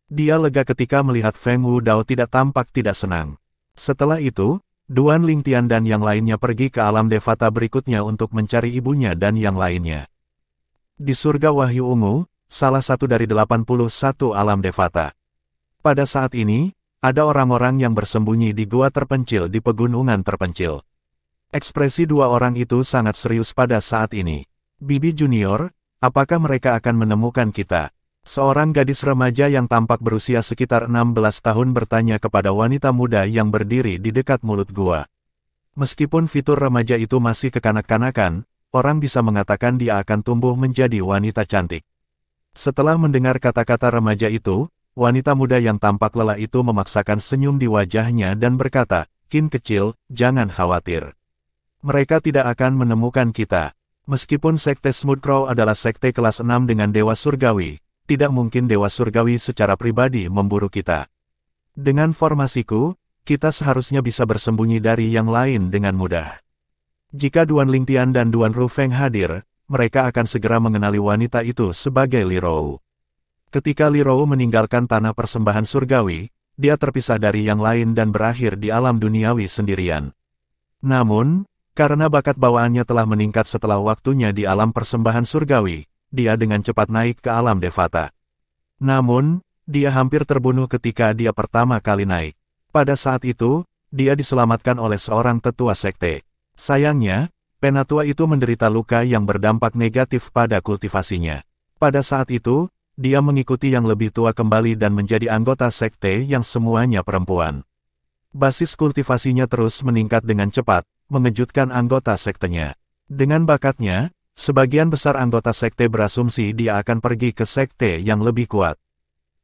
S1: Dia lega ketika melihat Feng Wudao tidak tampak tidak senang. Setelah itu, Duan Lingtian dan yang lainnya pergi ke alam Devata berikutnya untuk mencari ibunya dan yang lainnya. Di surga Wahyu Ungu, salah satu dari 81 alam Devata. Pada saat ini, ada orang-orang yang bersembunyi di gua terpencil di pegunungan terpencil. Ekspresi dua orang itu sangat serius pada saat ini. Bibi Junior, apakah mereka akan menemukan kita? Seorang gadis remaja yang tampak berusia sekitar 16 tahun bertanya kepada wanita muda yang berdiri di dekat mulut gua. Meskipun fitur remaja itu masih kekanak-kanakan, orang bisa mengatakan dia akan tumbuh menjadi wanita cantik. Setelah mendengar kata-kata remaja itu, wanita muda yang tampak lelah itu memaksakan senyum di wajahnya dan berkata, Qin kecil, jangan khawatir. Mereka tidak akan menemukan kita. Meskipun sekte Smooth Crow adalah sekte kelas 6 dengan Dewa Surgawi, tidak mungkin Dewa Surgawi secara pribadi memburu kita. Dengan formasiku, kita seharusnya bisa bersembunyi dari yang lain dengan mudah. Jika Duan Lingtian dan Duan Rufeng hadir, mereka akan segera mengenali wanita itu sebagai Li Rou. Ketika Li Rou meninggalkan tanah persembahan surgawi, dia terpisah dari yang lain dan berakhir di alam duniawi sendirian. Namun, karena bakat bawaannya telah meningkat setelah waktunya di alam persembahan surgawi, dia dengan cepat naik ke alam Devata. Namun, dia hampir terbunuh ketika dia pertama kali naik. Pada saat itu, dia diselamatkan oleh seorang tetua sekte. Sayangnya, penatua itu menderita luka yang berdampak negatif pada kultivasinya. Pada saat itu, dia mengikuti yang lebih tua kembali dan menjadi anggota sekte yang semuanya perempuan. Basis kultivasinya terus meningkat dengan cepat, mengejutkan anggota sektenya. Dengan bakatnya, sebagian besar anggota sekte berasumsi dia akan pergi ke sekte yang lebih kuat.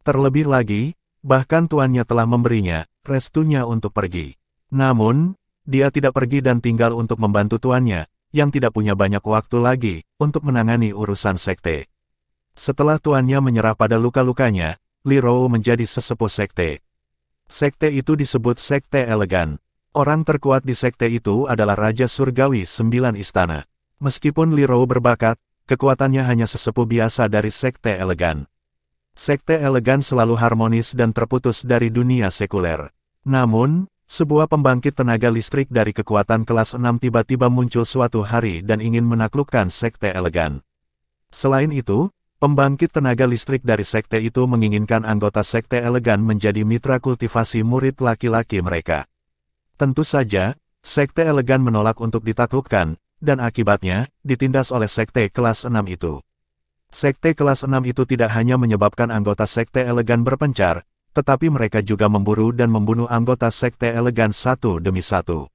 S1: Terlebih lagi, bahkan tuannya telah memberinya restunya untuk pergi. Namun, dia tidak pergi dan tinggal untuk membantu tuannya, yang tidak punya banyak waktu lagi untuk menangani urusan sekte. Setelah tuannya menyerah pada luka-lukanya, Li Rou menjadi sesepuh sekte. Sekte itu disebut Sekte Elegan. Orang terkuat di sekte itu adalah Raja Surgawi 9 Istana. Meskipun Li Rou berbakat, kekuatannya hanya sesepuh biasa dari Sekte Elegan. Sekte Elegan selalu harmonis dan terputus dari dunia sekuler. Namun, sebuah pembangkit tenaga listrik dari kekuatan kelas 6 tiba-tiba muncul suatu hari dan ingin menaklukkan Sekte Elegan. Selain itu, pembangkit tenaga listrik dari sekte itu menginginkan anggota Sekte Elegan menjadi mitra kultivasi murid laki-laki mereka. Tentu saja, Sekte Elegan menolak untuk ditaklukkan, dan akibatnya, ditindas oleh sekte kelas 6 itu. Sekte kelas 6 itu tidak hanya menyebabkan anggota Sekte Elegan berpencar, tetapi mereka juga memburu dan membunuh anggota Sekte Elegan satu demi satu.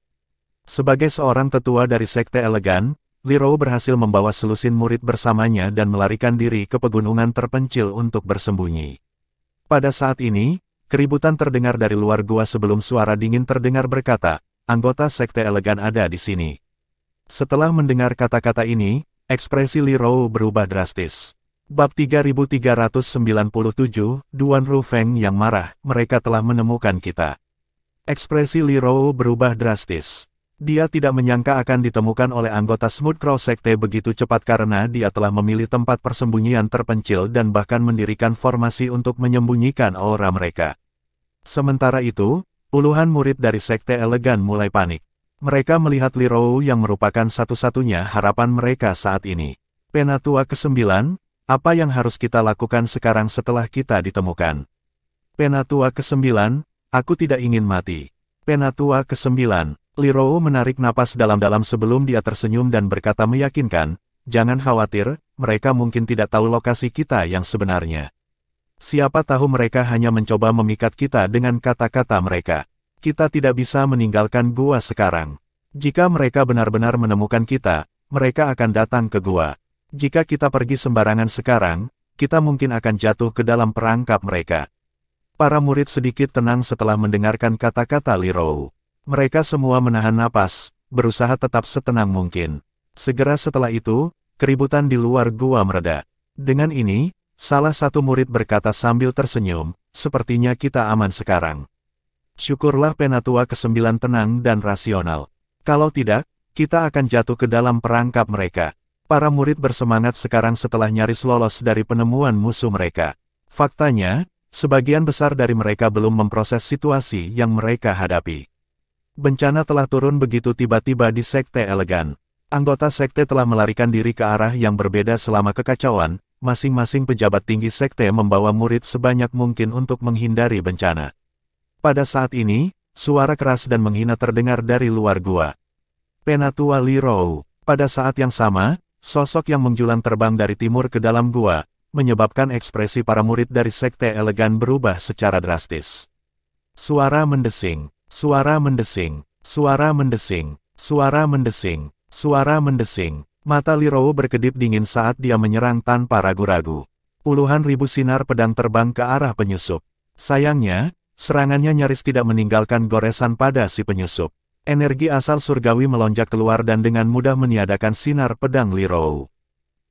S1: Sebagai seorang tetua dari Sekte Elegan, Li Rou berhasil membawa selusin murid bersamanya dan melarikan diri ke pegunungan terpencil untuk bersembunyi. Pada saat ini, keributan terdengar dari luar gua sebelum suara dingin terdengar berkata, anggota Sekte Elegan ada di sini. Setelah mendengar kata-kata ini, ekspresi Li Rou berubah drastis. Bab 3397, Duan Rufeng yang marah, mereka telah menemukan kita. Ekspresi Li Rou berubah drastis. Dia tidak menyangka akan ditemukan oleh anggota Smooth Crow Sekte begitu cepat karena dia telah memilih tempat persembunyian terpencil dan bahkan mendirikan formasi untuk menyembunyikan aura mereka. Sementara itu, puluhan murid dari Sekte Elegan mulai panik. Mereka melihat Li Rou yang merupakan satu-satunya harapan mereka saat ini. Penatua ke-9, apa yang harus kita lakukan sekarang setelah kita ditemukan? Penatua ke-9, aku tidak ingin mati. Penatua ke-9, Li Rou menarik napas dalam-dalam sebelum dia tersenyum dan berkata meyakinkan, jangan khawatir, mereka mungkin tidak tahu lokasi kita yang sebenarnya. Siapa tahu mereka hanya mencoba memikat kita dengan kata-kata mereka. Kita tidak bisa meninggalkan gua sekarang. Jika mereka benar-benar menemukan kita, mereka akan datang ke gua. Jika kita pergi sembarangan sekarang, kita mungkin akan jatuh ke dalam perangkap mereka. Para murid sedikit tenang setelah mendengarkan kata-kata Li Rou. Mereka semua menahan napas, berusaha tetap setenang mungkin. Segera setelah itu, keributan di luar gua mereda. Dengan ini, salah satu murid berkata sambil tersenyum, sepertinya kita aman sekarang. Syukurlah Penatua ke-9 tenang dan rasional. Kalau tidak, kita akan jatuh ke dalam perangkap mereka. Para murid bersemangat sekarang setelah nyaris lolos dari penemuan musuh mereka. Faktanya, sebagian besar dari mereka belum memproses situasi yang mereka hadapi. Bencana telah turun begitu tiba-tiba di Sekte Elegan. Anggota Sekte telah melarikan diri ke arah yang berbeda selama kekacauan, masing-masing pejabat tinggi Sekte membawa murid sebanyak mungkin untuk menghindari bencana. Pada saat ini, suara keras dan menghina terdengar dari luar gua. Penatua Li Rou. Pada saat yang sama, sosok yang menjulang terbang dari timur ke dalam gua, menyebabkan ekspresi para murid dari Sekte Elegan berubah secara drastis. Suara mendesing, suara mendesing, suara mendesing, suara mendesing, suara mendesing. Mata Li Rou berkedip dingin saat dia menyerang tanpa ragu-ragu. Puluhan ribu sinar pedang terbang ke arah penyusup. Sayangnya, serangannya nyaris tidak meninggalkan goresan pada si penyusup. Energi asal surgawi melonjak keluar dan dengan mudah meniadakan sinar pedang Li Rou.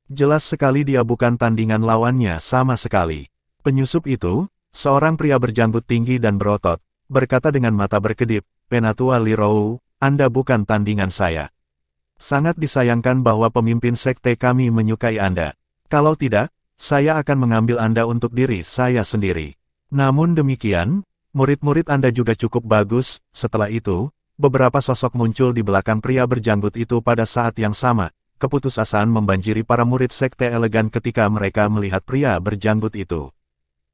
S1: Jelas sekali dia bukan tandingan lawannya sama sekali. Penyusup itu, seorang pria berjanggut tinggi dan berotot, berkata dengan mata berkedip, Penatua Li Rou, Anda bukan tandingan saya. Sangat disayangkan bahwa pemimpin sekte kami menyukai Anda. Kalau tidak, saya akan mengambil Anda untuk diri saya sendiri. Namun demikian, murid-murid Anda juga cukup bagus. Setelah itu, beberapa sosok muncul di belakang pria berjanggut itu pada saat yang sama. Keputusasaan membanjiri para murid Sekte Elegan ketika mereka melihat pria berjanggut itu.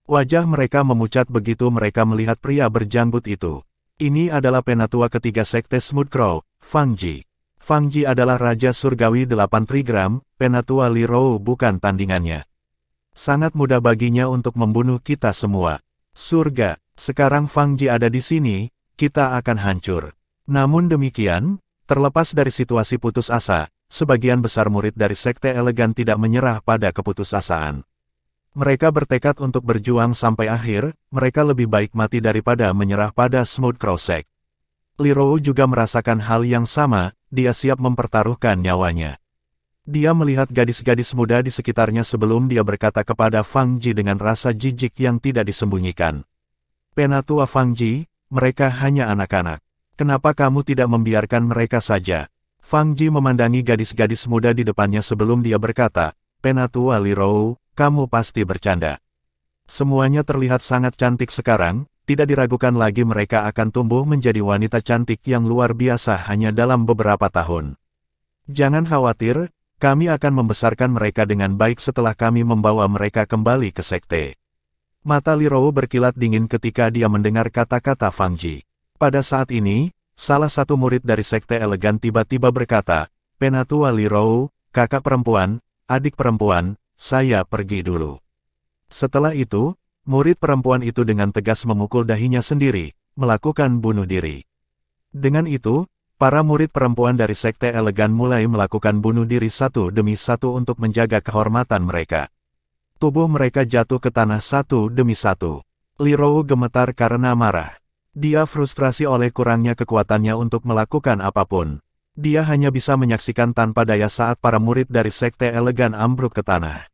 S1: Wajah mereka memucat begitu mereka melihat pria berjanggut itu. Ini adalah penatua ketiga Sekte Smooth Crow, Fang Ji. Fang Ji adalah Raja Surgawi 8 Trigram, Penatua Li Rou bukan tandingannya. Sangat mudah baginya untuk membunuh kita semua. Surga, sekarang Fang Ji ada di sini, kita akan hancur. Namun demikian, terlepas dari situasi putus asa, sebagian besar murid dari Sekte Elegan tidak menyerah pada keputusasaan. Mereka bertekad untuk berjuang sampai akhir, mereka lebih baik mati daripada menyerah pada Smooth Crow Sect. Li Rou juga merasakan hal yang sama, dia siap mempertaruhkan nyawanya. Dia melihat gadis-gadis muda di sekitarnya sebelum dia berkata kepada Fang Ji dengan rasa jijik yang tidak disembunyikan. Penatua Fang Ji, mereka hanya anak-anak. Kenapa kamu tidak membiarkan mereka saja? Fang Ji memandangi gadis-gadis muda di depannya sebelum dia berkata, Penatua Li Rou, kamu pasti bercanda. Semuanya terlihat sangat cantik sekarang, tidak diragukan lagi mereka akan tumbuh menjadi wanita cantik yang luar biasa hanya dalam beberapa tahun. Jangan khawatir, kami akan membesarkan mereka dengan baik setelah kami membawa mereka kembali ke sekte. Mata Li Rou berkilat dingin ketika dia mendengar kata-kata Fang Ji. Pada saat ini, salah satu murid dari Sekte Elegan tiba-tiba berkata, Penatua Li Rou, kakak perempuan, adik perempuan, saya pergi dulu. Setelah itu, Murid perempuan itu dengan tegas memukul dahinya sendiri, melakukan bunuh diri. Dengan itu, para murid perempuan dari Sekte Elegan mulai melakukan bunuh diri satu demi satu untuk menjaga kehormatan mereka. Tubuh mereka jatuh ke tanah satu demi satu. Li Rou gemetar karena marah. Dia frustrasi oleh kurangnya kekuatannya untuk melakukan apapun. Dia hanya bisa menyaksikan tanpa daya saat para murid dari Sekte Elegan ambruk ke tanah.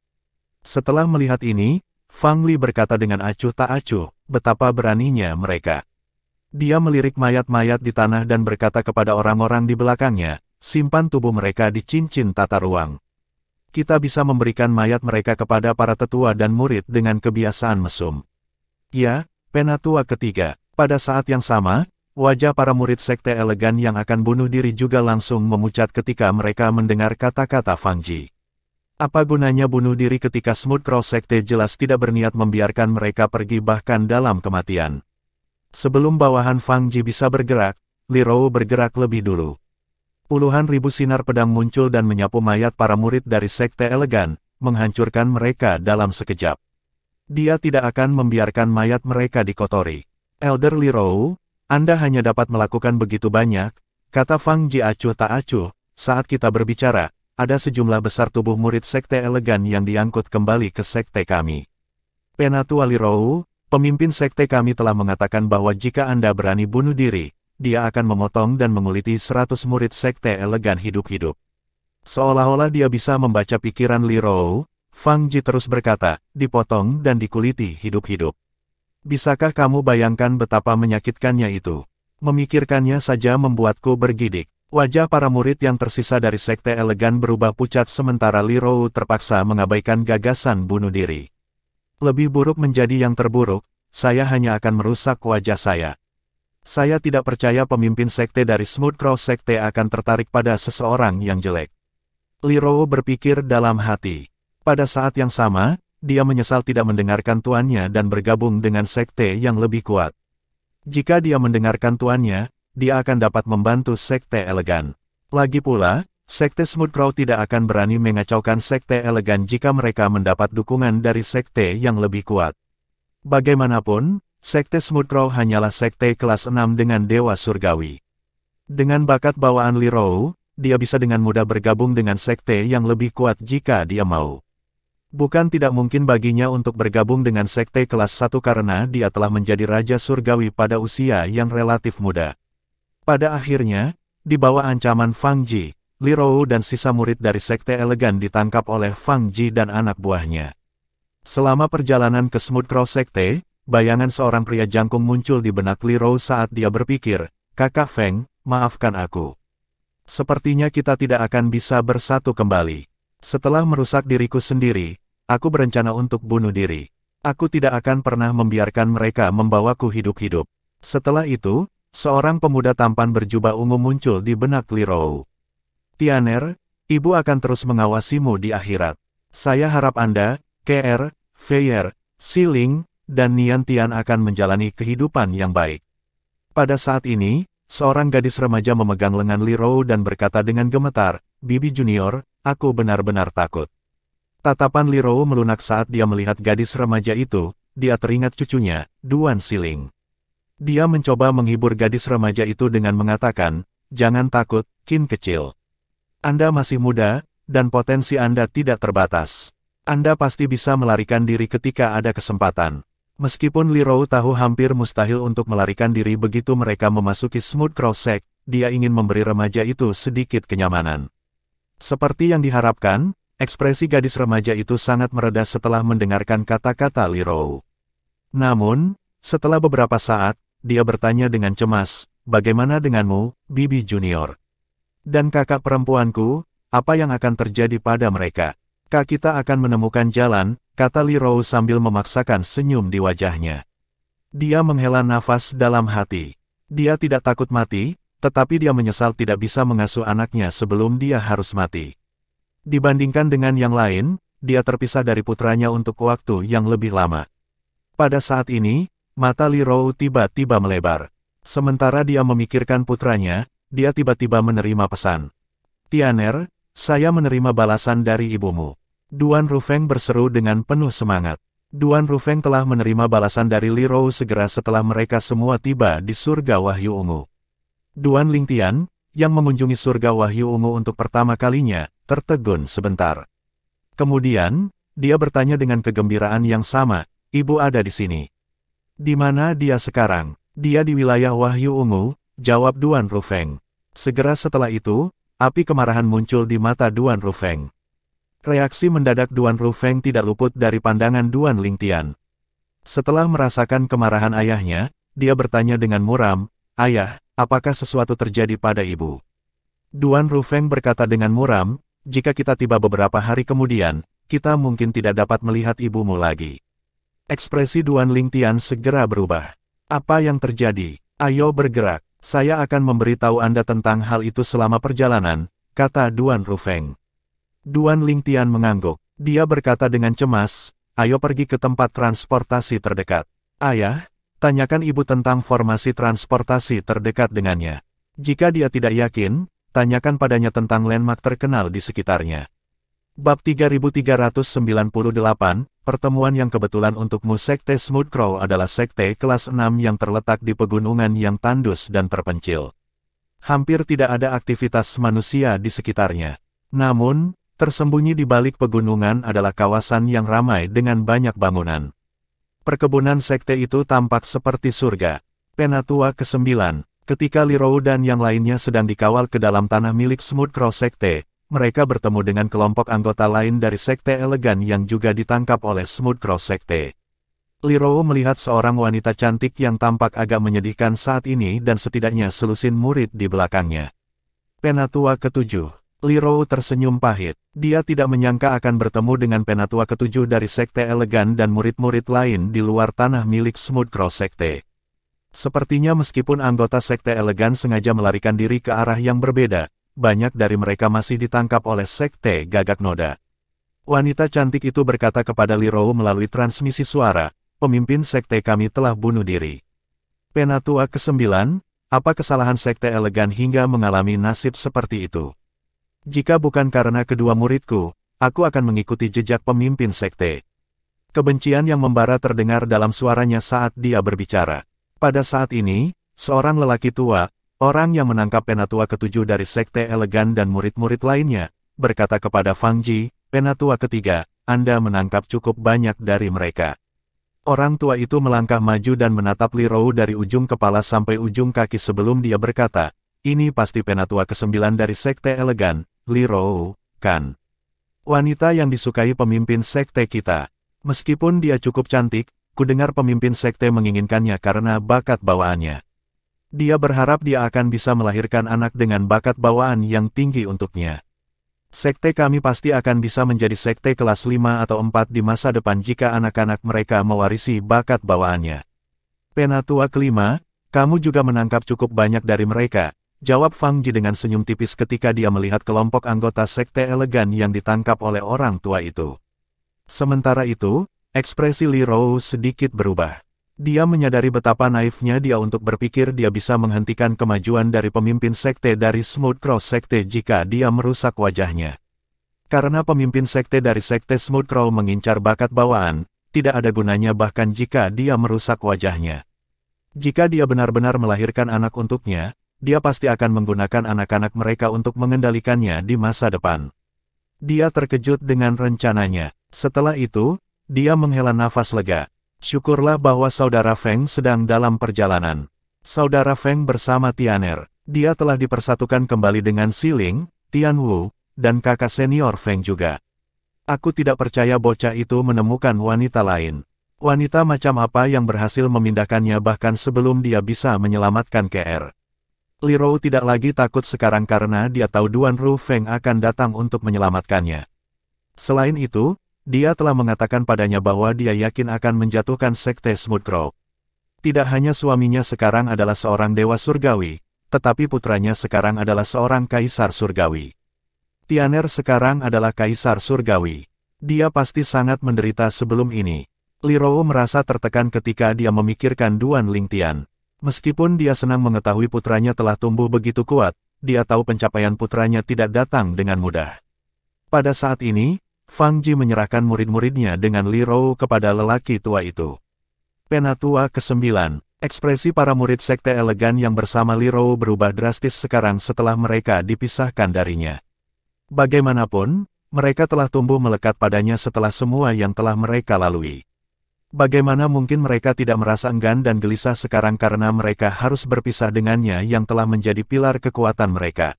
S1: Setelah melihat ini, Fang Li berkata dengan acuh tak acuh, betapa beraninya mereka. Dia melirik mayat-mayat di tanah dan berkata kepada orang-orang di belakangnya, simpan tubuh mereka di cincin tata ruang. Kita bisa memberikan mayat mereka kepada para tetua dan murid dengan kebiasaan mesum. Ya, penatua ketiga. Pada saat yang sama, wajah para murid Sekte Elegan yang akan bunuh diri juga langsung memucat ketika mereka mendengar kata-kata Fang Ji. Apa gunanya bunuh diri ketika Smooth Cross Sekte jelas tidak berniat membiarkan mereka pergi bahkan dalam kematian. Sebelum bawahan Fang Ji bisa bergerak, Li Rou bergerak lebih dulu. Puluhan ribu sinar pedang muncul dan menyapu mayat para murid dari Sekte Elegan, menghancurkan mereka dalam sekejap. Dia tidak akan membiarkan mayat mereka dikotori. Elder Li Rou, Anda hanya dapat melakukan begitu banyak, kata Fang Ji acuh tak acuh, saat kita berbicara. Ada sejumlah besar tubuh murid Sekte Elegan yang diangkut kembali ke sekte kami. Penatua Li Rou, pemimpin sekte kami telah mengatakan bahwa jika Anda berani bunuh diri, dia akan memotong dan menguliti 100 murid Sekte Elegan hidup-hidup. Seolah-olah dia bisa membaca pikiran Li Rou, Fang Ji terus berkata, dipotong dan dikuliti hidup-hidup. Bisakah kamu bayangkan betapa menyakitkannya itu? Memikirkannya saja membuatku bergidik. Wajah para murid yang tersisa dari Sekte Elegan berubah pucat sementara Li Rou terpaksa mengabaikan gagasan bunuh diri. Lebih buruk menjadi yang terburuk, saya hanya akan merusak wajah saya. Saya tidak percaya pemimpin sekte dari Smooth Cross Sekte akan tertarik pada seseorang yang jelek. Li Rou berpikir dalam hati. Pada saat yang sama, dia menyesal tidak mendengarkan tuannya dan bergabung dengan sekte yang lebih kuat. Jika dia mendengarkan tuannya, dia akan dapat membantu Sekte Elegan. Lagi pula, Sekte Smooth Crow tidak akan berani mengacaukan Sekte Elegan jika mereka mendapat dukungan dari sekte yang lebih kuat. Bagaimanapun, Sekte Smooth Crow hanyalah sekte kelas 6 dengan Dewa Surgawi. Dengan bakat bawaan Li Rou, dia bisa dengan mudah bergabung dengan sekte yang lebih kuat jika dia mau. Bukan tidak mungkin baginya untuk bergabung dengan sekte kelas 1 karena dia telah menjadi Raja Surgawi pada usia yang relatif muda. Pada akhirnya, di bawah ancaman Fang Ji, Li Rou dan sisa murid dari Sekte Elegan ditangkap oleh Fang Ji dan anak buahnya. Selama perjalanan ke Smooth Cross Sekte, bayangan seorang pria jangkung muncul di benak Li Rou saat dia berpikir, Kakak Feng, maafkan aku. Sepertinya kita tidak akan bisa bersatu kembali. Setelah merusak diriku sendiri, aku berencana untuk bunuh diri. Aku tidak akan pernah membiarkan mereka membawaku hidup-hidup. Setelah itu, seorang pemuda tampan berjubah ungu muncul di benak Li Rou. Tianer, ibu akan terus mengawasimu di akhirat. Saya harap Anda, KR, Feier, Siling, dan Nian Tian akan menjalani kehidupan yang baik. Pada saat ini, seorang gadis remaja memegang lengan Li Rou dan berkata dengan gemetar, Bibi Junior, aku benar-benar takut. Tatapan Li Rou melunak saat dia melihat gadis remaja itu, dia teringat cucunya, Duan Siling. Dia mencoba menghibur gadis remaja itu dengan mengatakan, jangan takut, Qin kecil. Anda masih muda, dan potensi Anda tidak terbatas. Anda pasti bisa melarikan diri ketika ada kesempatan. Meskipun Li Rou tahu hampir mustahil untuk melarikan diri begitu mereka memasuki Smooth Cross Sekte, dia ingin memberi remaja itu sedikit kenyamanan. Seperti yang diharapkan, ekspresi gadis remaja itu sangat mereda setelah mendengarkan kata-kata Li Rou. Namun, setelah beberapa saat, dia bertanya dengan cemas, bagaimana denganmu, Bibi Junior? Dan kakak perempuanku, apa yang akan terjadi pada mereka? Kita akan menemukan jalan, kata Li Rou sambil memaksakan senyum di wajahnya. Dia menghela nafas dalam hati. Dia tidak takut mati, tetapi dia menyesal tidak bisa mengasuh anaknya sebelum dia harus mati. Dibandingkan dengan yang lain, dia terpisah dari putranya untuk waktu yang lebih lama. Pada saat ini, mata Li Rou tiba-tiba melebar. Sementara dia memikirkan putranya, dia tiba-tiba menerima pesan. Tianer, saya menerima balasan dari ibumu. Duan Rufeng berseru dengan penuh semangat. Duan Rufeng telah menerima balasan dari Li Rou segera setelah mereka semua tiba di surga Wahyu Ungu. Duan Lingtian, yang mengunjungi surga Wahyu Ungu untuk pertama kalinya, tertegun sebentar. Kemudian, dia bertanya dengan kegembiraan yang sama, "Ibu ada di sini." "Di mana dia sekarang?" "Dia di wilayah Wahyu Ungu," jawab Duan Rufeng. Segera setelah itu, api kemarahan muncul di mata Duan Rufeng. Reaksi mendadak Duan Rufeng tidak luput dari pandangan Duan Lingtian. Setelah merasakan kemarahan ayahnya, dia bertanya dengan muram, "Ayah, apakah sesuatu terjadi pada ibu?" Duan Rufeng berkata dengan muram, "Jika kita tiba beberapa hari kemudian, kita mungkin tidak dapat melihat ibumu lagi." Ekspresi Duan Lingtian segera berubah. "Apa yang terjadi? Ayo bergerak. Saya akan memberitahu Anda tentang hal itu selama perjalanan," kata Duan Rufeng. Duan Lingtian mengangguk. Dia berkata dengan cemas, "Ayo pergi ke tempat transportasi terdekat." "Ayah, tanyakan ibu tentang formasi transportasi terdekat dengannya. Jika dia tidak yakin, tanyakan padanya tentang landmark terkenal di sekitarnya." Bab 3398, pertemuan yang kebetulan untukmu. Sekte Smooth Crow adalah sekte kelas 6 yang terletak di pegunungan yang tandus dan terpencil. Hampir tidak ada aktivitas manusia di sekitarnya. Namun, tersembunyi di balik pegunungan adalah kawasan yang ramai dengan banyak bangunan. Perkebunan sekte itu tampak seperti surga. Penatua ke-9, ketika Li Rou dan yang lainnya sedang dikawal ke dalam tanah milik Smooth Crow Sekte, mereka bertemu dengan kelompok anggota lain dari Sekte Elegan yang juga ditangkap oleh Smooth Crow Sekte. Li Rou melihat seorang wanita cantik yang tampak agak menyedihkan saat ini dan setidaknya selusin murid di belakangnya. Penatua ke-7. Li Rou tersenyum pahit. Dia tidak menyangka akan bertemu dengan penatua ke-7 dari Sekte Elegan dan murid-murid lain di luar tanah milik Smooth Crow Sekte. Sepertinya meskipun anggota Sekte Elegan sengaja melarikan diri ke arah yang berbeda, banyak dari mereka masih ditangkap oleh Sekte Gagak Noda. Wanita cantik itu berkata kepada Li Rou melalui transmisi suara, "Pemimpin sekte kami telah bunuh diri." Penatua ke-9, apa kesalahan Sekte Elegan hingga mengalami nasib seperti itu? Jika bukan karena kedua muridku, aku akan mengikuti jejak pemimpin sekte. Kebencian yang membara terdengar dalam suaranya saat dia berbicara. Pada saat ini, seorang lelaki tua, orang yang menangkap penatua ke-7 dari Sekte Elegan dan murid-murid lainnya, berkata kepada Fang Ji, "Penatua ketiga, Anda menangkap cukup banyak dari mereka." Orang tua itu melangkah maju dan menatap Li Rou dari ujung kepala sampai ujung kaki sebelum dia berkata, "Ini pasti penatua ke-9 dari Sekte Elegan, Li Rou, kan? Wanita yang disukai pemimpin sekte kita. Meskipun dia cukup cantik, kudengar pemimpin sekte menginginkannya karena bakat bawaannya. Dia berharap dia akan bisa melahirkan anak dengan bakat bawaan yang tinggi untuknya. Sekte kami pasti akan bisa menjadi sekte kelas 5 atau 4 di masa depan jika anak-anak mereka mewarisi bakat bawaannya." Penatua ke-5, "Kamu juga menangkap cukup banyak dari mereka," jawab Fang Ji dengan senyum tipis ketika dia melihat kelompok anggota Sekte Elegan yang ditangkap oleh orang tua itu. Sementara itu, ekspresi Li Rou sedikit berubah. Dia menyadari betapa naifnya dia untuk berpikir dia bisa menghentikan kemajuan dari pemimpin sekte dari Smooth Crow Sekte jika dia merusak wajahnya. Karena pemimpin sekte dari Sekte Smooth Crow mengincar bakat bawaan, tidak ada gunanya bahkan jika dia merusak wajahnya. Jika dia benar-benar melahirkan anak untuknya, dia pasti akan menggunakan anak-anak mereka untuk mengendalikannya di masa depan. Dia terkejut dengan rencananya. Setelah itu, dia menghela nafas lega. Syukurlah bahwa saudara Feng sedang dalam perjalanan. Saudara Feng bersama Tianer. Dia telah dipersatukan kembali dengan Xiling, Tianwu, dan kakak senior Feng juga. Aku tidak percaya bocah itu menemukan wanita lain. Wanita macam apa yang berhasil memindahkannya bahkan sebelum dia bisa menyelamatkan KR. Li Rou tidak lagi takut sekarang karena dia tahu Duan Rufeng akan datang untuk menyelamatkannya. Selain itu, dia telah mengatakan padanya bahwa dia yakin akan menjatuhkan Sekte Smooth Crow. Tidak hanya suaminya sekarang adalah seorang dewa surgawi, tetapi putranya sekarang adalah seorang kaisar surgawi. Tianer sekarang adalah kaisar surgawi. Dia pasti sangat menderita sebelum ini. Li Rou merasa tertekan ketika dia memikirkan Duan Lingtian. Meskipun dia senang mengetahui putranya telah tumbuh begitu kuat, dia tahu pencapaian putranya tidak datang dengan mudah. Pada saat ini, Fang Ji menyerahkan murid-muridnya dengan Li Rou kepada lelaki tua itu. Penatua ke-9. Ekspresi para murid sekte elegan yang bersama Li Rou berubah drastis sekarang setelah mereka dipisahkan darinya. Bagaimanapun, mereka telah tumbuh melekat padanya setelah semua yang telah mereka lalui. Bagaimana mungkin mereka tidak merasa enggan dan gelisah sekarang karena mereka harus berpisah dengannya yang telah menjadi pilar kekuatan mereka.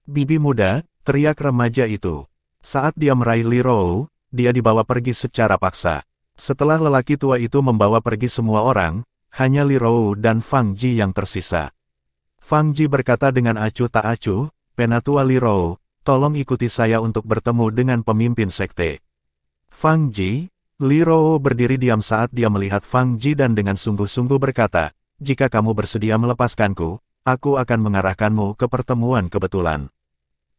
S1: "Bibi muda," teriak remaja itu. Saat dia meraih Li Rou, dia dibawa pergi secara paksa. Setelah lelaki tua itu membawa pergi semua orang, hanya Li Rou dan Fang Ji yang tersisa. Fang Ji berkata dengan acuh tak acuh, "Penatua Li Rou, tolong ikuti saya untuk bertemu dengan pemimpin sekte." "Fang Ji," Li Rou berdiri diam saat dia melihat Fang Ji dan dengan sungguh-sungguh berkata, "Jika kamu bersedia melepaskanku, aku akan mengarahkanmu ke pertemuan kebetulan.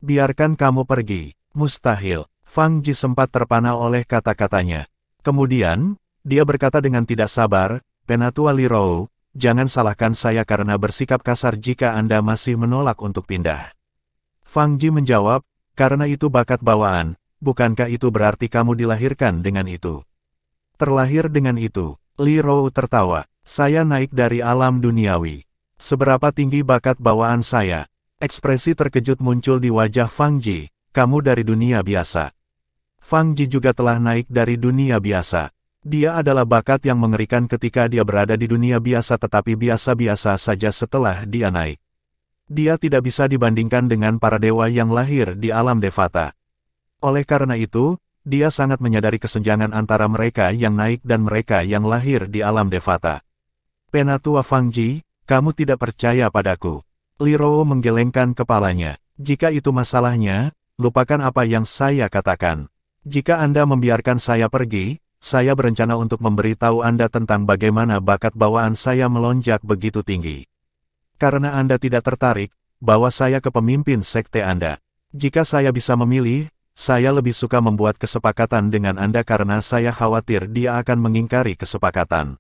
S1: Biarkan kamu pergi." "Mustahil." Fang Ji sempat terpana oleh kata-katanya. Kemudian, dia berkata dengan tidak sabar, "Penatua Li Rou, jangan salahkan saya karena bersikap kasar jika Anda masih menolak untuk pindah." Fang Ji menjawab, "Karena itu bakat bawaan, bukankah itu berarti kamu dilahirkan dengan itu?" "Terlahir dengan itu." Li Rou tertawa, "Saya naik dari alam duniawi. Seberapa tinggi bakat bawaan saya?" Ekspresi terkejut muncul di wajah Fang Ji. "Kamu dari dunia biasa." Fang Ji juga telah naik dari dunia biasa. Dia adalah bakat yang mengerikan ketika dia berada di dunia biasa tetapi biasa-biasa saja setelah dia naik. Dia tidak bisa dibandingkan dengan para dewa yang lahir di alam Devata. Oleh karena itu, dia sangat menyadari kesenjangan antara mereka yang naik dan mereka yang lahir di alam Devata. "Penatua Fang Ji, kamu tidak percaya padaku." Li Rou menggelengkan kepalanya. "Jika itu masalahnya, lupakan apa yang saya katakan. Jika Anda membiarkan saya pergi, saya berencana untuk memberitahu Anda tentang bagaimana bakat bawaan saya melonjak begitu tinggi. Karena Anda tidak tertarik, bawa saya ke pemimpin sekte Anda. Jika saya bisa memilih, saya lebih suka membuat kesepakatan dengan Anda karena saya khawatir dia akan mengingkari kesepakatan."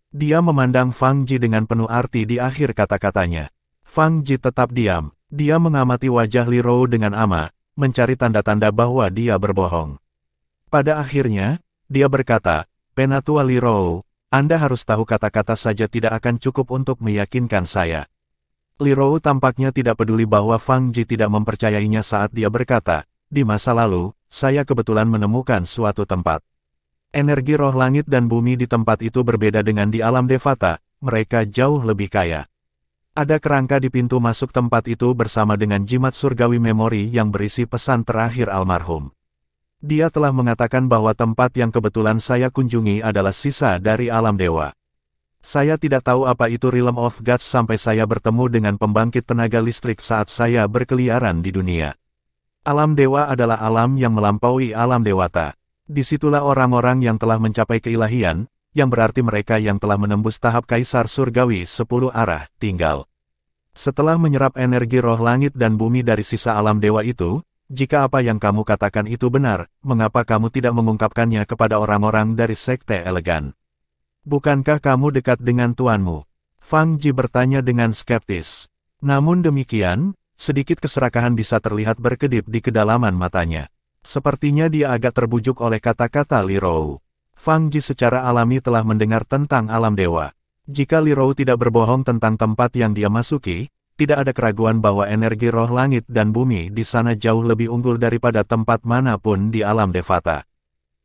S1: Dia memandang Fang Ji dengan penuh arti di akhir kata-katanya. Fang Ji tetap diam. Dia mengamati wajah Li Rou dengan ama, mencari tanda-tanda bahwa dia berbohong. Pada akhirnya, dia berkata, "Penatua Li Rou, Anda harus tahu kata-kata saja tidak akan cukup untuk meyakinkan saya." Li Rou tampaknya tidak peduli bahwa Fang Ji tidak mempercayainya saat dia berkata, "Di masa lalu, saya kebetulan menemukan suatu tempat. Energi roh langit dan bumi di tempat itu berbeda dengan di alam Devata, mereka jauh lebih kaya. Ada kerangka di pintu masuk tempat itu bersama dengan jimat surgawi memori yang berisi pesan terakhir almarhum. Dia telah mengatakan bahwa tempat yang kebetulan saya kunjungi adalah sisa dari alam dewa. Saya tidak tahu apa itu Realm of Gods sampai saya bertemu dengan pembangkit tenaga listrik saat saya berkeliaran di dunia. Alam dewa adalah alam yang melampaui alam dewata. Disitulah orang-orang yang telah mencapai keilahian, yang berarti mereka yang telah menembus tahap kaisar surgawi 10 arah, tinggal. Setelah menyerap energi roh langit dan bumi dari sisa alam dewa itu, jika apa yang kamu katakan itu benar, mengapa kamu tidak mengungkapkannya kepada orang-orang dari sekte elegan? Bukankah kamu dekat dengan tuanmu?" Fang Ji bertanya dengan skeptis. Namun demikian, sedikit keserakahan bisa terlihat berkedip di kedalaman matanya. Sepertinya dia agak terbujuk oleh kata-kata Li Rou. Fang Ji secara alami telah mendengar tentang alam dewa. Jika Li Rou tidak berbohong tentang tempat yang dia masuki, tidak ada keraguan bahwa energi roh langit dan bumi di sana jauh lebih unggul daripada tempat manapun di alam Devata.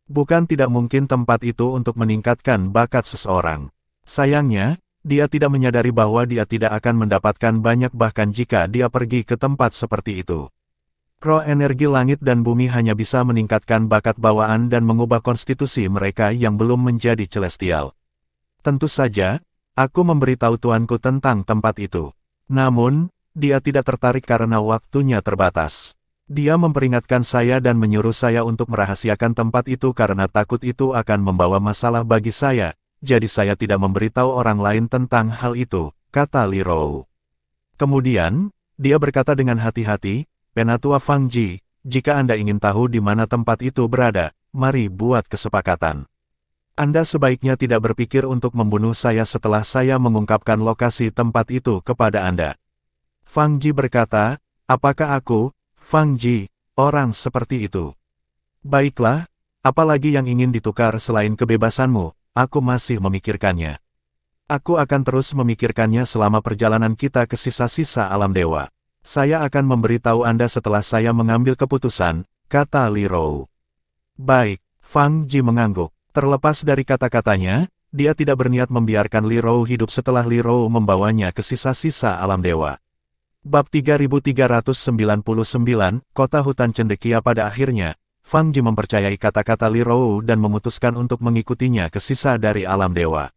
S1: Bukan tidak mungkin tempat itu untuk meningkatkan bakat seseorang. Sayangnya, dia tidak menyadari bahwa dia tidak akan mendapatkan banyak bahkan jika dia pergi ke tempat seperti itu. Roh energi langit dan bumi hanya bisa meningkatkan bakat bawaan dan mengubah konstitusi mereka yang belum menjadi celestial. Tentu saja, aku memberitahu tuanku tentang tempat itu. Namun, dia tidak tertarik karena waktunya terbatas. Dia memperingatkan saya dan menyuruh saya untuk merahasiakan tempat itu karena takut itu akan membawa masalah bagi saya, jadi saya tidak memberitahu orang lain tentang hal itu, kata Li Rou. Kemudian, dia berkata dengan hati-hati, "Penatua Fang Ji, jika Anda ingin tahu di mana tempat itu berada, mari buat kesepakatan. Anda sebaiknya tidak berpikir untuk membunuh saya setelah saya mengungkapkan lokasi tempat itu kepada Anda." Fang Ji berkata, "Apakah aku, Fang Ji, orang seperti itu?" Baiklah, apalagi yang ingin ditukar selain kebebasanmu, aku masih memikirkannya. Aku akan terus memikirkannya selama perjalanan kita ke sisa-sisa alam dewa. Saya akan memberitahu Anda setelah saya mengambil keputusan, kata Li Rou. Baik, Fang Ji mengangguk. Terlepas dari kata-katanya, dia tidak berniat membiarkan Li Rou hidup setelah Li Rou membawanya ke sisa-sisa alam dewa. Bab 3399, Kota Hutan Cendekia. Pada akhirnya, Fang Ji mempercayai kata-kata Li Rou dan memutuskan untuk mengikutinya ke sisa dari alam dewa.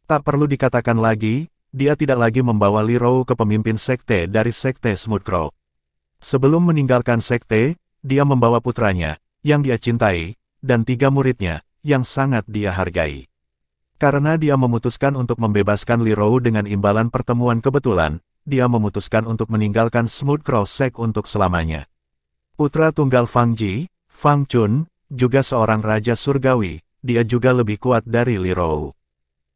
S1: Tak perlu dikatakan lagi, dia tidak lagi membawa Li Rou ke pemimpin sekte dari sekte Smooth Crow. Sebelum meninggalkan sekte, dia membawa putranya, yang dia cintai, dan 3 muridnya, yang sangat dia hargai. Karena dia memutuskan untuk membebaskan Li Rou dengan imbalan pertemuan kebetulan, dia memutuskan untuk meninggalkan Smooth Crow Sect untuk selamanya. Putra tunggal Fang Ji, Fang Chun, juga seorang raja surgawi, dia juga lebih kuat dari Li Rou.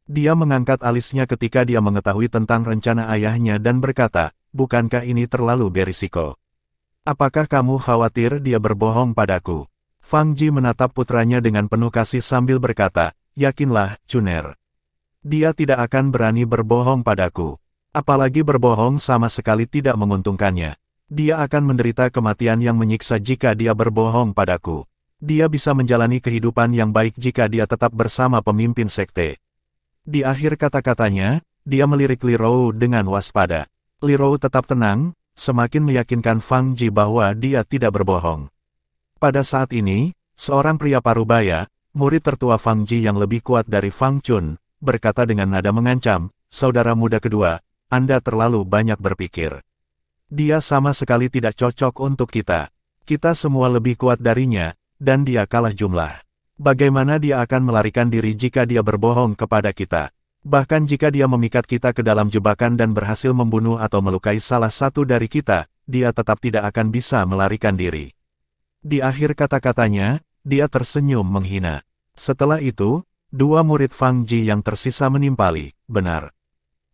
S1: Dia mengangkat alisnya ketika dia mengetahui tentang rencana ayahnya dan berkata, bukankah ini terlalu berisiko? Apakah kamu khawatir dia berbohong padaku? Fang Ji menatap putranya dengan penuh kasih sambil berkata, yakinlah, Chuner. Dia tidak akan berani berbohong padaku. Apalagi berbohong sama sekali tidak menguntungkannya. Dia akan menderita kematian yang menyiksa jika dia berbohong padaku. Dia bisa menjalani kehidupan yang baik jika dia tetap bersama pemimpin sekte. Di akhir kata-katanya, dia melirik Li Rou dengan waspada. Li Rou tetap tenang, semakin meyakinkan Fang Ji bahwa dia tidak berbohong. Pada saat ini, seorang pria parubaya, murid tertua Fang Ji yang lebih kuat dari Fang Chun, berkata dengan nada mengancam, saudara muda kedua, Anda terlalu banyak berpikir. Dia sama sekali tidak cocok untuk kita. Kita semua lebih kuat darinya, dan dia kalah jumlah. Bagaimana dia akan melarikan diri jika dia berbohong kepada kita? Bahkan jika dia memikat kita ke dalam jebakan dan berhasil membunuh atau melukai salah satu dari kita, dia tetap tidak akan bisa melarikan diri. Di akhir kata-katanya, dia tersenyum menghina. Setelah itu, 2 murid Fang Ji yang tersisa menimpali, benar.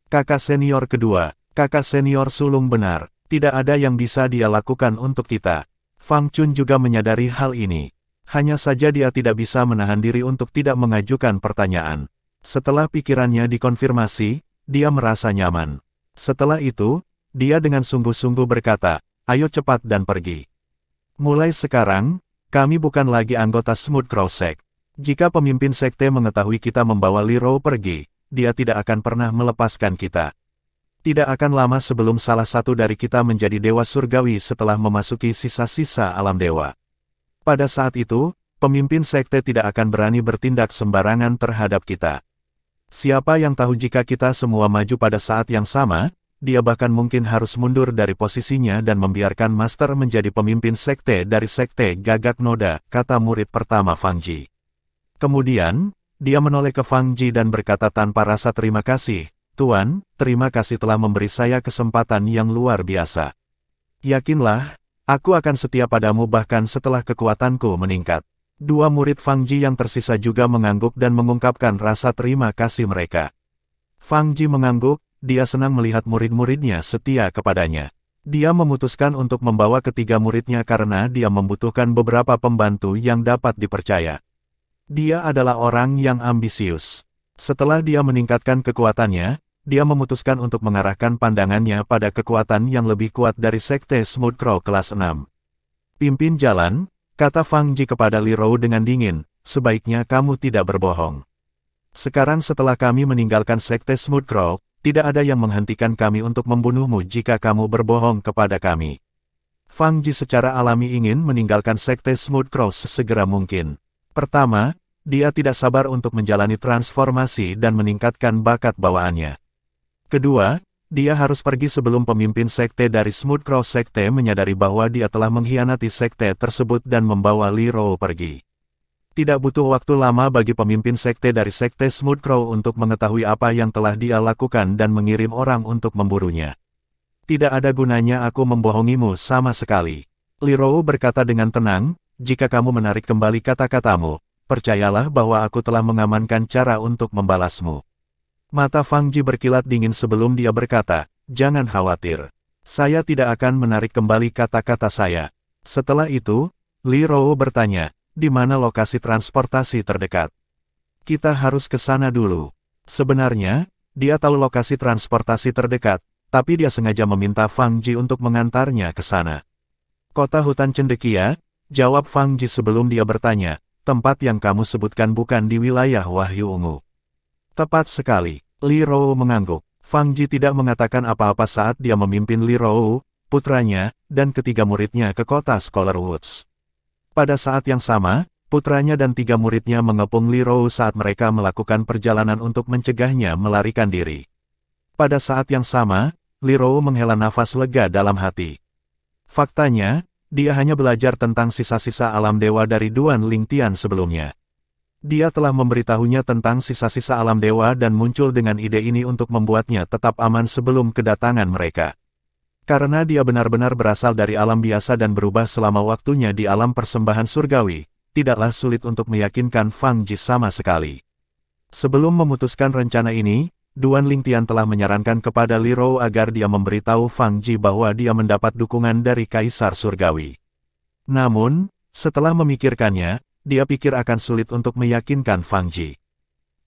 S1: Kakak senior kedua, kakak senior sulung benar, tidak ada yang bisa dia lakukan untuk kita. Fang Chun juga menyadari hal ini. Hanya saja dia tidak bisa menahan diri untuk tidak mengajukan pertanyaan. Setelah pikirannya dikonfirmasi, dia merasa nyaman. Setelah itu, dia dengan sungguh-sungguh berkata, ayo cepat dan pergi. Mulai sekarang, kami bukan lagi anggota Smooth Crow Sect. Jika pemimpin sekte mengetahui kita membawa Li Rou pergi, dia tidak akan pernah melepaskan kita. Tidak akan lama sebelum salah satu dari kita menjadi dewa surgawi setelah memasuki sisa-sisa alam dewa. Pada saat itu, pemimpin sekte tidak akan berani bertindak sembarangan terhadap kita. Siapa yang tahu jika kita semua maju pada saat yang sama, dia bahkan mungkin harus mundur dari posisinya dan membiarkan Master menjadi pemimpin sekte dari sekte Gagak Noda, kata murid pertama Fang Ji. Kemudian, dia menoleh ke Fang Ji dan berkata tanpa rasa terima kasih, Tuan, terima kasih telah memberi saya kesempatan yang luar biasa. Yakinlah, aku akan setia padamu bahkan setelah kekuatanku meningkat. 2 murid Fang Ji yang tersisa juga mengangguk dan mengungkapkan rasa terima kasih mereka. Fang Ji mengangguk, dia senang melihat murid-muridnya setia kepadanya. Dia memutuskan untuk membawa ketiga muridnya karena dia membutuhkan beberapa pembantu yang dapat dipercaya. Dia adalah orang yang ambisius. Setelah dia meningkatkan kekuatannya, dia memutuskan untuk mengarahkan pandangannya pada kekuatan yang lebih kuat dari sekte Smooth Crow kelas 6. Pimpin jalan, kata Fang Ji kepada Li Rou dengan dingin, sebaiknya kamu tidak berbohong. Sekarang setelah kami meninggalkan sekte Smooth Crow, tidak ada yang menghentikan kami untuk membunuhmu jika kamu berbohong kepada kami. Fang Ji secara alami ingin meninggalkan sekte Smooth Crow sesegera mungkin. Pertama, dia tidak sabar untuk menjalani transformasi dan meningkatkan bakat bawaannya. Kedua, dia harus pergi sebelum pemimpin sekte dari Smooth Crow Sekte menyadari bahwa dia telah mengkhianati sekte tersebut dan membawa Li Rou pergi. Tidak butuh waktu lama bagi pemimpin sekte dari sekte Smooth Crow untuk mengetahui apa yang telah dia lakukan dan mengirim orang untuk memburunya. Tidak ada gunanya aku membohongimu sama sekali. Li Rou berkata dengan tenang, jika kamu menarik kembali kata-katamu, percayalah bahwa aku telah mengamankan cara untuk membalasmu. Mata Fang Ji berkilat dingin sebelum dia berkata, jangan khawatir. Saya tidak akan menarik kembali kata-kata saya. Setelah itu, Li Rou bertanya, di mana lokasi transportasi terdekat. Kita harus ke sana dulu. Sebenarnya, dia tahu lokasi transportasi terdekat, tapi dia sengaja meminta Fang Ji untuk mengantarnya ke sana. Kota hutan cendekia, jawab Fang Ji sebelum dia bertanya, tempat yang kamu sebutkan bukan di wilayah Wahyu Ungu. Tepat sekali, Li Rou mengangguk. Fang Ji tidak mengatakan apa-apa saat dia memimpin Li Rou, putranya, dan ketiga muridnya ke kota Scholar Woods. Pada saat yang sama, putranya dan 3 muridnya mengepung Li Rou saat mereka melakukan perjalanan untuk mencegahnya melarikan diri. Pada saat yang sama, Li Rou menghela nafas lega dalam hati. Faktanya, dia hanya belajar tentang sisa-sisa alam dewa dari Duan Lingtian sebelumnya. Dia telah memberitahunya tentang sisa-sisa alam dewa dan muncul dengan ide ini untuk membuatnya tetap aman sebelum kedatangan mereka. Karena dia benar-benar berasal dari alam biasa dan berubah selama waktunya di alam persembahan surgawi, tidaklah sulit untuk meyakinkan Fang Ji sama sekali. Sebelum memutuskan rencana ini, Duan Lingtian telah menyarankan kepada Li Rou agar dia memberitahu Fang Ji bahwa dia mendapat dukungan dari Kaisar Surgawi. Namun, setelah memikirkannya, dia pikir akan sulit untuk meyakinkan Fang Ji.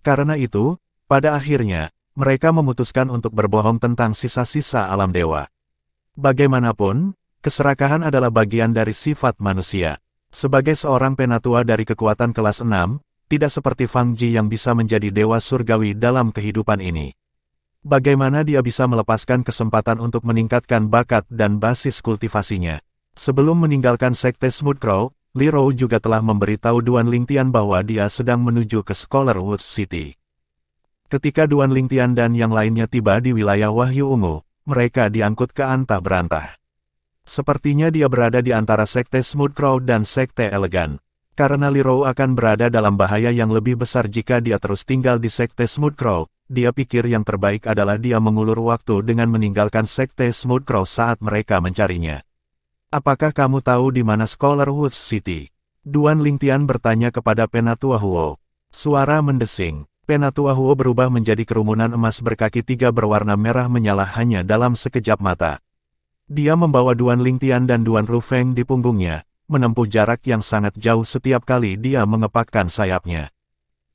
S1: Karena itu, pada akhirnya, mereka memutuskan untuk berbohong tentang sisa-sisa alam dewa. Bagaimanapun, keserakahan adalah bagian dari sifat manusia. Sebagai seorang penatua dari kekuatan kelas 6, tidak seperti Fang Ji yang bisa menjadi dewa surgawi dalam kehidupan ini. Bagaimana dia bisa melepaskan kesempatan untuk meningkatkan bakat dan basis kultivasinya? Sebelum meninggalkan Sekte Smooth Crow, Li Rou juga telah memberitahu Duan Lingtian bahwa dia sedang menuju ke Scholar Woods City. Ketika Duan Lingtian dan yang lainnya tiba di wilayah Wahyu Ungu, mereka diangkut ke antah berantah. Sepertinya dia berada di antara Sekte Smooth Crow dan Sekte Elegan. Karena Li Rou akan berada dalam bahaya yang lebih besar jika dia terus tinggal di Sekte Smooth Crow, dia pikir yang terbaik adalah dia mengulur waktu dengan meninggalkan Sekte Smooth Crow saat mereka mencarinya. Apakah kamu tahu di mana Scholar Woods City? Duan Lingtian bertanya kepada Penatua Huo. Suara mendesing. Penatua Huo berubah menjadi kerumunan emas berkaki 3 berwarna merah menyala hanya dalam sekejap mata. Dia membawa Duan Lingtian dan Duan Rufeng di punggungnya, menempuh jarak yang sangat jauh setiap kali dia mengepakkan sayapnya.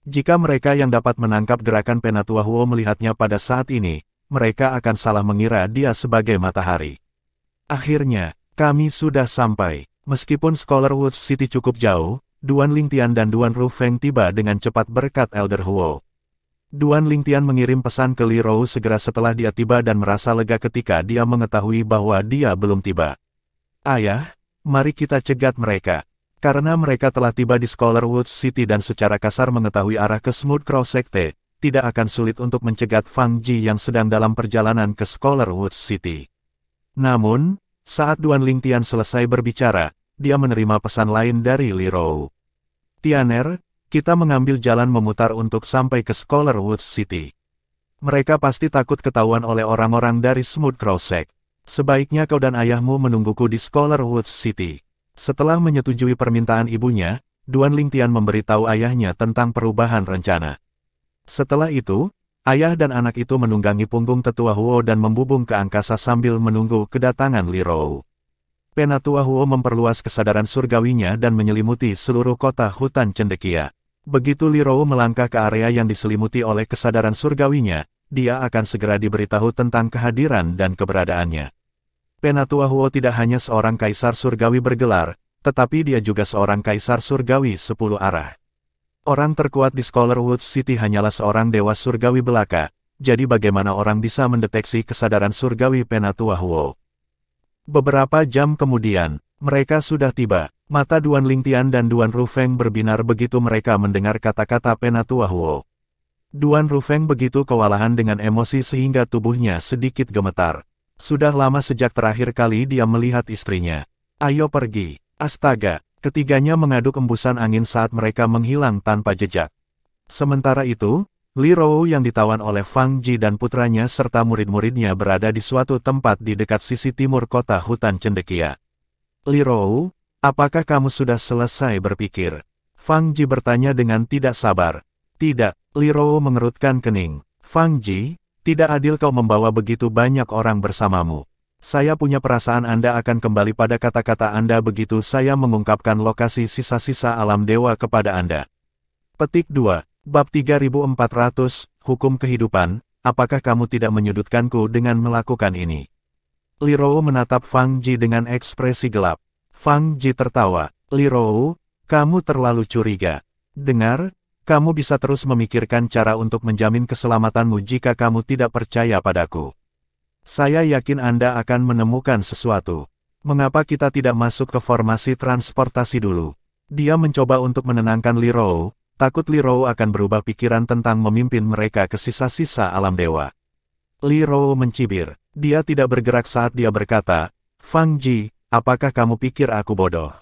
S1: Jika mereka yang dapat menangkap gerakan Penatua Huo melihatnya pada saat ini, mereka akan salah mengira dia sebagai matahari. Akhirnya, kami sudah sampai. Meskipun Scholar Woods City cukup jauh, Duan Lingtian dan Duan Rufeng tiba dengan cepat berkat Elder Huo. Duan Lingtian mengirim pesan ke Li Rou segera setelah dia tiba dan merasa lega ketika dia mengetahui bahwa dia belum tiba. Ayah, mari kita cegat mereka. Karena mereka telah tiba di Scholar Woods City dan secara kasar mengetahui arah ke Smooth Crow Sekte, tidak akan sulit untuk mencegat Fang Ji yang sedang dalam perjalanan ke Scholar Woods City. Namun, saat Duan Lingtian selesai berbicara, dia menerima pesan lain dari Li Rou. Tianer, kita mengambil jalan memutar untuk sampai ke Scholar Woods City. Mereka pasti takut ketahuan oleh orang-orang dari Smooth Crow Sect. Sebaiknya kau dan ayahmu menungguku di Scholar Woods City. Setelah menyetujui permintaan ibunya, Duan Lingtian memberitahu ayahnya tentang perubahan rencana. Setelah itu, ayah dan anak itu menunggangi punggung tetua Huo dan membubung ke angkasa sambil menunggu kedatangan Li Rou. Penatua Huo memperluas kesadaran surgawinya dan menyelimuti seluruh kota hutan cendekia. Begitu Li Rou melangkah ke area yang diselimuti oleh kesadaran surgawinya, dia akan segera diberitahu tentang kehadiran dan keberadaannya. Penatua Huo tidak hanya seorang kaisar surgawi bergelar, tetapi dia juga seorang kaisar surgawi 10 arah. Orang terkuat di Scholar Woods City hanyalah seorang dewa surgawi belaka, jadi bagaimana orang bisa mendeteksi kesadaran surgawi Penatua Huo? Beberapa jam kemudian, mereka sudah tiba. Mata Duan Lingtian dan Duan Rufeng berbinar begitu mereka mendengar kata-kata Penatua Huo. Duan Rufeng begitu kewalahan dengan emosi sehingga tubuhnya sedikit gemetar. Sudah lama sejak terakhir kali dia melihat istrinya. Ayo pergi. Astaga, ketiganya mengaduk embusan angin saat mereka menghilang tanpa jejak. Sementara itu, Li Rou yang ditawan oleh Fang Ji dan putranya serta murid-muridnya berada di suatu tempat di dekat sisi timur kota hutan cendekia. Li Rou, apakah kamu sudah selesai berpikir? Fang Ji bertanya dengan tidak sabar. Tidak, Li Rou mengerutkan kening. Fang Ji, tidak adil kau membawa begitu banyak orang bersamamu. Saya punya perasaan Anda akan kembali pada kata-kata Anda begitu saya mengungkapkan lokasi sisa-sisa alam dewa kepada Anda. Petik 2. Bab 3400, Hukum Kehidupan, apakah kamu tidak menyudutkanku dengan melakukan ini? Li Rou menatap Fang Ji dengan ekspresi gelap. Fang Ji tertawa. Li Rou, kamu terlalu curiga. Dengar, kamu bisa terus memikirkan cara untuk menjamin keselamatanmu jika kamu tidak percaya padaku. Saya yakin Anda akan menemukan sesuatu. Mengapa kita tidak masuk ke formasi transportasi dulu? Dia mencoba untuk menenangkan Li Rou, takut Li Rou akan berubah pikiran tentang memimpin mereka ke sisa-sisa alam dewa. Li Rou mencibir. Dia tidak bergerak saat dia berkata, Fang Ji, apakah kamu pikir aku bodoh?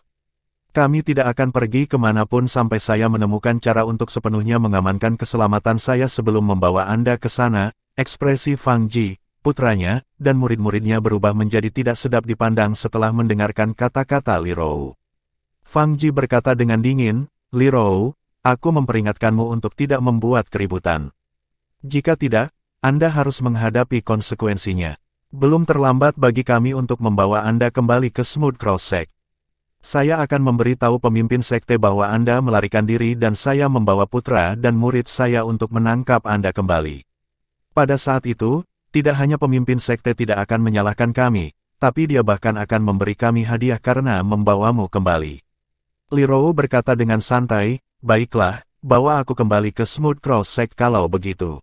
S1: Kami tidak akan pergi kemanapun sampai saya menemukan cara untuk sepenuhnya mengamankan keselamatan saya sebelum membawa Anda ke sana. Ekspresi Fang Ji, putranya, dan murid-muridnya berubah menjadi tidak sedap dipandang setelah mendengarkan kata-kata Li Rou. Fang Ji berkata dengan dingin, Li Rou, aku memperingatkanmu untuk tidak membuat keributan. Jika tidak, Anda harus menghadapi konsekuensinya. Belum terlambat bagi kami untuk membawa Anda kembali ke Smooth Cross Sect. Saya akan memberitahu pemimpin sekte bahwa Anda melarikan diri dan saya membawa putra dan murid saya untuk menangkap Anda kembali. Pada saat itu, tidak hanya pemimpin sekte tidak akan menyalahkan kami, tapi dia bahkan akan memberi kami hadiah karena membawamu kembali. Li Rou berkata dengan santai, baiklah, bawa aku kembali ke Smooth Cross Sect kalau begitu.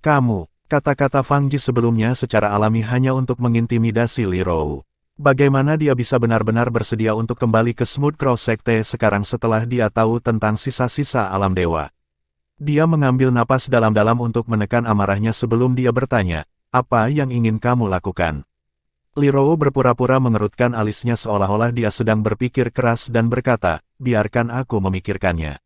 S1: Kamu, kata-kata Fang Ji sebelumnya secara alami hanya untuk mengintimidasi Li Rou. Bagaimana dia bisa benar-benar bersedia untuk kembali ke Smooth Cross Sekte sekarang setelah dia tahu tentang sisa-sisa alam dewa? Dia mengambil napas dalam-dalam untuk menekan amarahnya sebelum dia bertanya, apa yang ingin kamu lakukan? Li Rou berpura-pura mengerutkan alisnya seolah-olah dia sedang berpikir keras dan berkata, biarkan aku memikirkannya.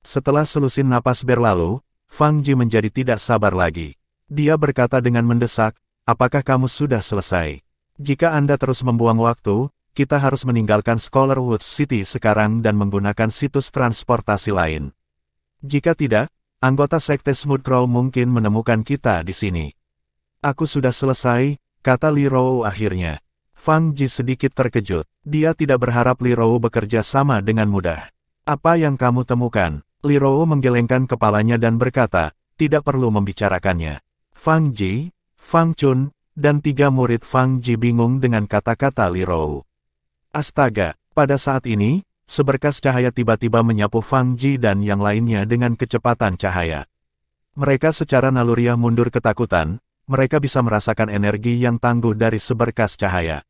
S1: Setelah selusin napas berlalu, Fang Ji menjadi tidak sabar lagi. Dia berkata dengan mendesak, apakah kamu sudah selesai? Jika Anda terus membuang waktu, kita harus meninggalkan Scholar Woods City sekarang dan menggunakan situs transportasi lain. Jika tidak, anggota Sekte Smooth Crow mungkin menemukan kita di sini. Aku sudah selesai, kata Li Rou akhirnya. Fang Ji sedikit terkejut. Dia tidak berharap Li Rou bekerja sama dengan mudah. Apa yang kamu temukan? Li Rou menggelengkan kepalanya dan berkata, tidak perlu membicarakannya. Fang Ji, Fang Chun, dan 3 murid Fang Ji bingung dengan kata-kata Li Rou. Astaga, pada saat ini, seberkas cahaya tiba-tiba menyapu Fang Ji dan yang lainnya dengan kecepatan cahaya. Mereka secara naluriah mundur ketakutan, mereka bisa merasakan energi yang tangguh dari seberkas cahaya.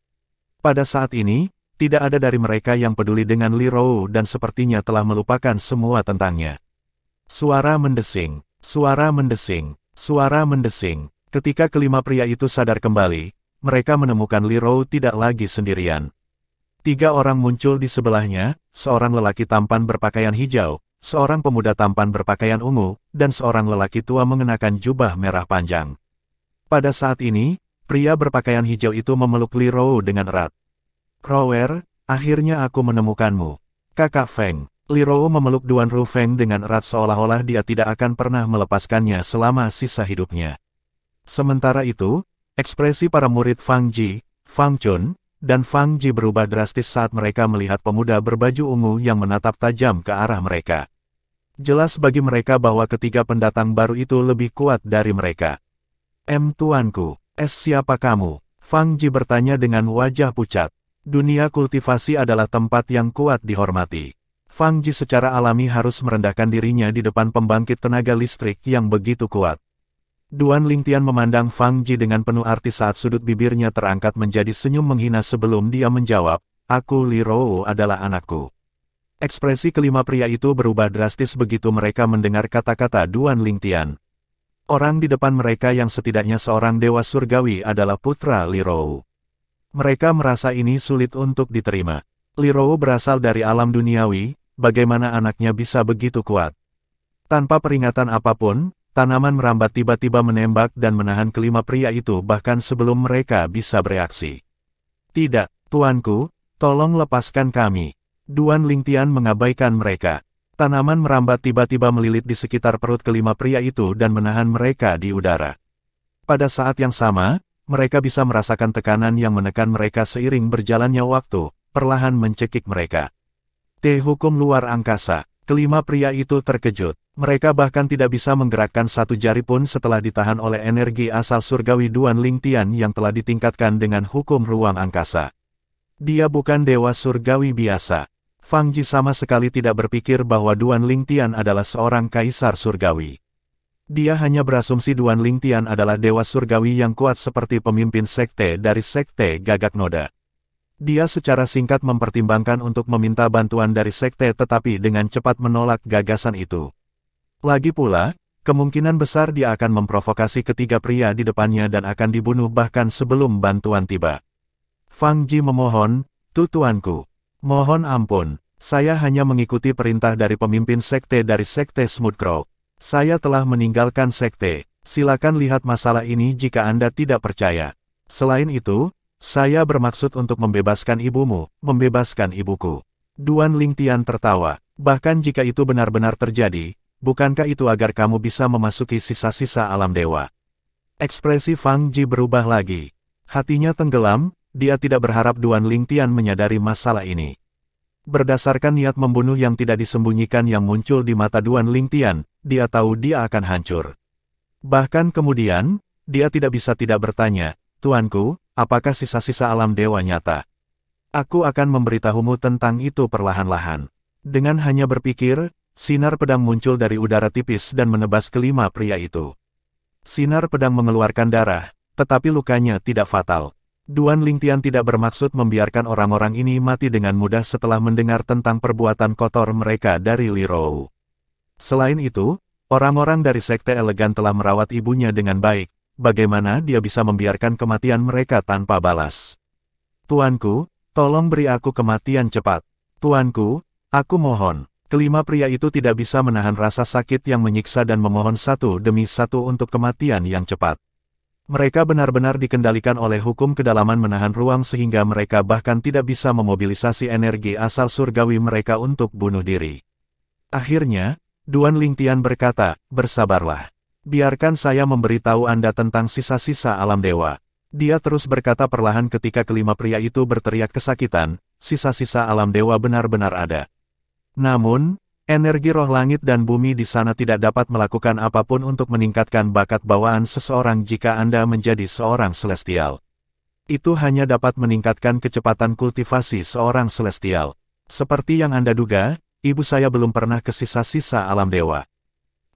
S1: Pada saat ini, tidak ada dari mereka yang peduli dengan Li Rou dan sepertinya telah melupakan semua tentangnya. Suara mendesing, suara mendesing, suara mendesing. Ketika kelima pria itu sadar kembali, mereka menemukan Li Rou tidak lagi sendirian. 3 orang muncul di sebelahnya, seorang lelaki tampan berpakaian hijau, seorang pemuda tampan berpakaian ungu, dan seorang lelaki tua mengenakan jubah merah panjang. Pada saat ini, pria berpakaian hijau itu memeluk Li Rou dengan erat. Rower, akhirnya aku menemukanmu. Kakak Feng. Li Rou memeluk Duan Ru Feng dengan erat seolah-olah dia tidak akan pernah melepaskannya selama sisa hidupnya. Sementara itu, ekspresi para murid Fang Ji, Fang Chun, dan Fang Ji berubah drastis saat mereka melihat pemuda berbaju ungu yang menatap tajam ke arah mereka. Jelas bagi mereka bahwa ketiga pendatang baru itu lebih kuat dari mereka. Tuanku, siapa kamu? Fang Ji bertanya dengan wajah pucat. Dunia kultivasi adalah tempat yang kuat dihormati. Fang Ji secara alami harus merendahkan dirinya di depan pembangkit tenaga listrik yang begitu kuat. Duan Lingtian memandang Fang Ji dengan penuh arti saat sudut bibirnya terangkat menjadi senyum menghina sebelum dia menjawab, aku Li Rou adalah anakku. Ekspresi kelima pria itu berubah drastis begitu mereka mendengar kata-kata Duan Lingtian. Orang di depan mereka yang setidaknya seorang dewa surgawi adalah putra Li Rou. Mereka merasa ini sulit untuk diterima. Li Rou berasal dari alam duniawi, bagaimana anaknya bisa begitu kuat? Tanpa peringatan apapun, tanaman merambat tiba-tiba menembak dan menahan kelima pria itu bahkan sebelum mereka bisa bereaksi. Tidak, tuanku, tolong lepaskan kami. Duan Lingtian mengabaikan mereka. Tanaman merambat tiba-tiba melilit di sekitar perut kelima pria itu dan menahan mereka di udara. Pada saat yang sama, Mereka bisa merasakan tekanan yang menekan mereka seiring berjalannya waktu, perlahan mencekik mereka. Hukum luar angkasa. Kelima pria itu terkejut. Mereka bahkan tidak bisa menggerakkan satu jari pun setelah ditahan oleh energi asal surgawi Duan Lingtian yang telah ditingkatkan dengan hukum ruang angkasa. Dia bukan dewa surgawi biasa. Fang Ji sama sekali tidak berpikir bahwa Duan Lingtian adalah seorang kaisar surgawi. Dia hanya berasumsi Duan Lingtian adalah dewa surgawi yang kuat seperti pemimpin sekte dari sekte Gagak Noda. Dia secara singkat mempertimbangkan untuk meminta bantuan dari sekte tetapi dengan cepat menolak gagasan itu. Lagi pula, kemungkinan besar dia akan memprovokasi ketiga pria di depannya dan akan dibunuh bahkan sebelum bantuan tiba. Fang Ji memohon, Tuanku. Mohon ampun, saya hanya mengikuti perintah dari pemimpin sekte dari sekte Smooth Crow. Saya telah meninggalkan sekte, silakan lihat masalah ini jika Anda tidak percaya. Selain itu, saya bermaksud untuk membebaskan ibumu, membebaskan ibuku. Duan Lingtian tertawa, bahkan jika itu benar-benar terjadi, bukankah itu agar kamu bisa memasuki sisa-sisa alam dewa? Ekspresi Fang Ji berubah lagi. Hatinya tenggelam, dia tidak berharap Duan Lingtian menyadari masalah ini. Berdasarkan niat membunuh yang tidak disembunyikan yang muncul di mata Duan Lingtian, dia tahu dia akan hancur. Bahkan kemudian, dia tidak bisa tidak bertanya, Tuanku, apakah sisa-sisa alam dewa nyata? Aku akan memberitahumu tentang itu perlahan-lahan. Dengan hanya berpikir, sinar pedang muncul dari udara tipis dan menebas kelima pria itu. Sinar pedang mengeluarkan darah, tetapi lukanya tidak fatal. Duan Lingtian tidak bermaksud membiarkan orang-orang ini mati dengan mudah setelah mendengar tentang perbuatan kotor mereka dari Li Rou. Selain itu, orang-orang dari sekte elegan telah merawat ibunya dengan baik. Bagaimana dia bisa membiarkan kematian mereka tanpa balas? Tuanku, tolong beri aku kematian cepat. Tuanku, aku mohon. Kelima pria itu tidak bisa menahan rasa sakit yang menyiksa dan memohon satu demi satu untuk kematian yang cepat. Mereka benar-benar dikendalikan oleh hukum kedalaman menahan ruang sehingga mereka bahkan tidak bisa memobilisasi energi asal surgawi mereka untuk bunuh diri. Akhirnya, Duan Lingtian berkata, bersabarlah. Biarkan saya memberitahu Anda tentang sisa-sisa alam dewa. Dia terus berkata perlahan ketika kelima pria itu berteriak kesakitan, sisa-sisa alam dewa benar-benar ada. Namun, energi roh langit dan bumi di sana tidak dapat melakukan apapun untuk meningkatkan bakat bawaan seseorang jika Anda menjadi seorang celestial. Itu hanya dapat meningkatkan kecepatan kultivasi seorang celestial. Seperti yang Anda duga, ibu saya belum pernah ke sisa-sisa alam dewa.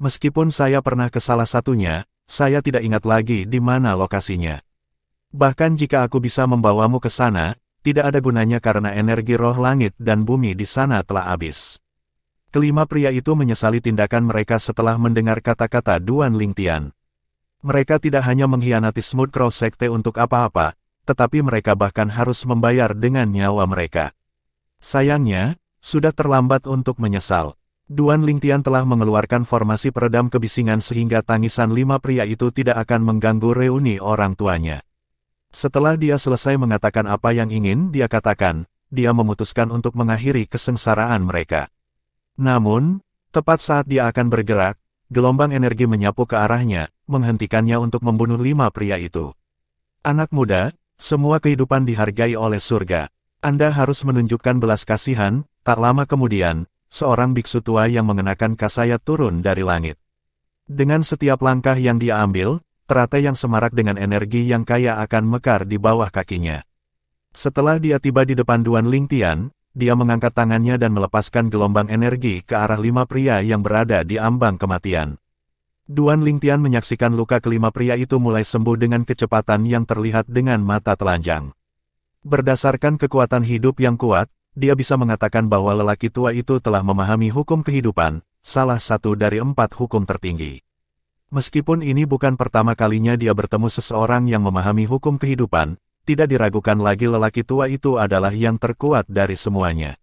S1: Meskipun saya pernah ke salah satunya, saya tidak ingat lagi di mana lokasinya. Bahkan jika aku bisa membawamu ke sana, tidak ada gunanya karena energi roh langit dan bumi di sana telah habis. Kelima pria itu menyesali tindakan mereka setelah mendengar kata-kata Duan Lingtian. Mereka tidak hanya mengkhianati Smooth Crow Sekte untuk apa-apa, tetapi mereka bahkan harus membayar dengan nyawa mereka. Sayangnya, sudah terlambat untuk menyesal. Duan Lingtian telah mengeluarkan formasi peredam kebisingan sehingga tangisan lima pria itu tidak akan mengganggu reuni orang tuanya. Setelah dia selesai mengatakan apa yang ingin dia katakan, dia memutuskan untuk mengakhiri kesengsaraan mereka. Namun, tepat saat dia akan bergerak, gelombang energi menyapu ke arahnya, menghentikannya untuk membunuh lima pria itu. Anak muda, semua kehidupan dihargai oleh surga. Anda harus menunjukkan belas kasihan. Tak lama kemudian, seorang biksu tua yang mengenakan kasaya turun dari langit. Dengan setiap langkah yang dia ambil, teratai yang semarak dengan energi yang kaya akan mekar di bawah kakinya. Setelah dia tiba di depan Duan Lingtian, dia mengangkat tangannya dan melepaskan gelombang energi ke arah lima pria yang berada di ambang kematian. Duan Lingtian menyaksikan luka kelima pria itu mulai sembuh dengan kecepatan yang terlihat dengan mata telanjang. Berdasarkan kekuatan hidup yang kuat, dia bisa mengatakan bahwa lelaki tua itu telah memahami hukum kehidupan, salah satu dari 4 hukum tertinggi. Meskipun ini bukan pertama kalinya dia bertemu seseorang yang memahami hukum kehidupan, tidak diragukan lagi lelaki tua itu adalah yang terkuat dari semuanya.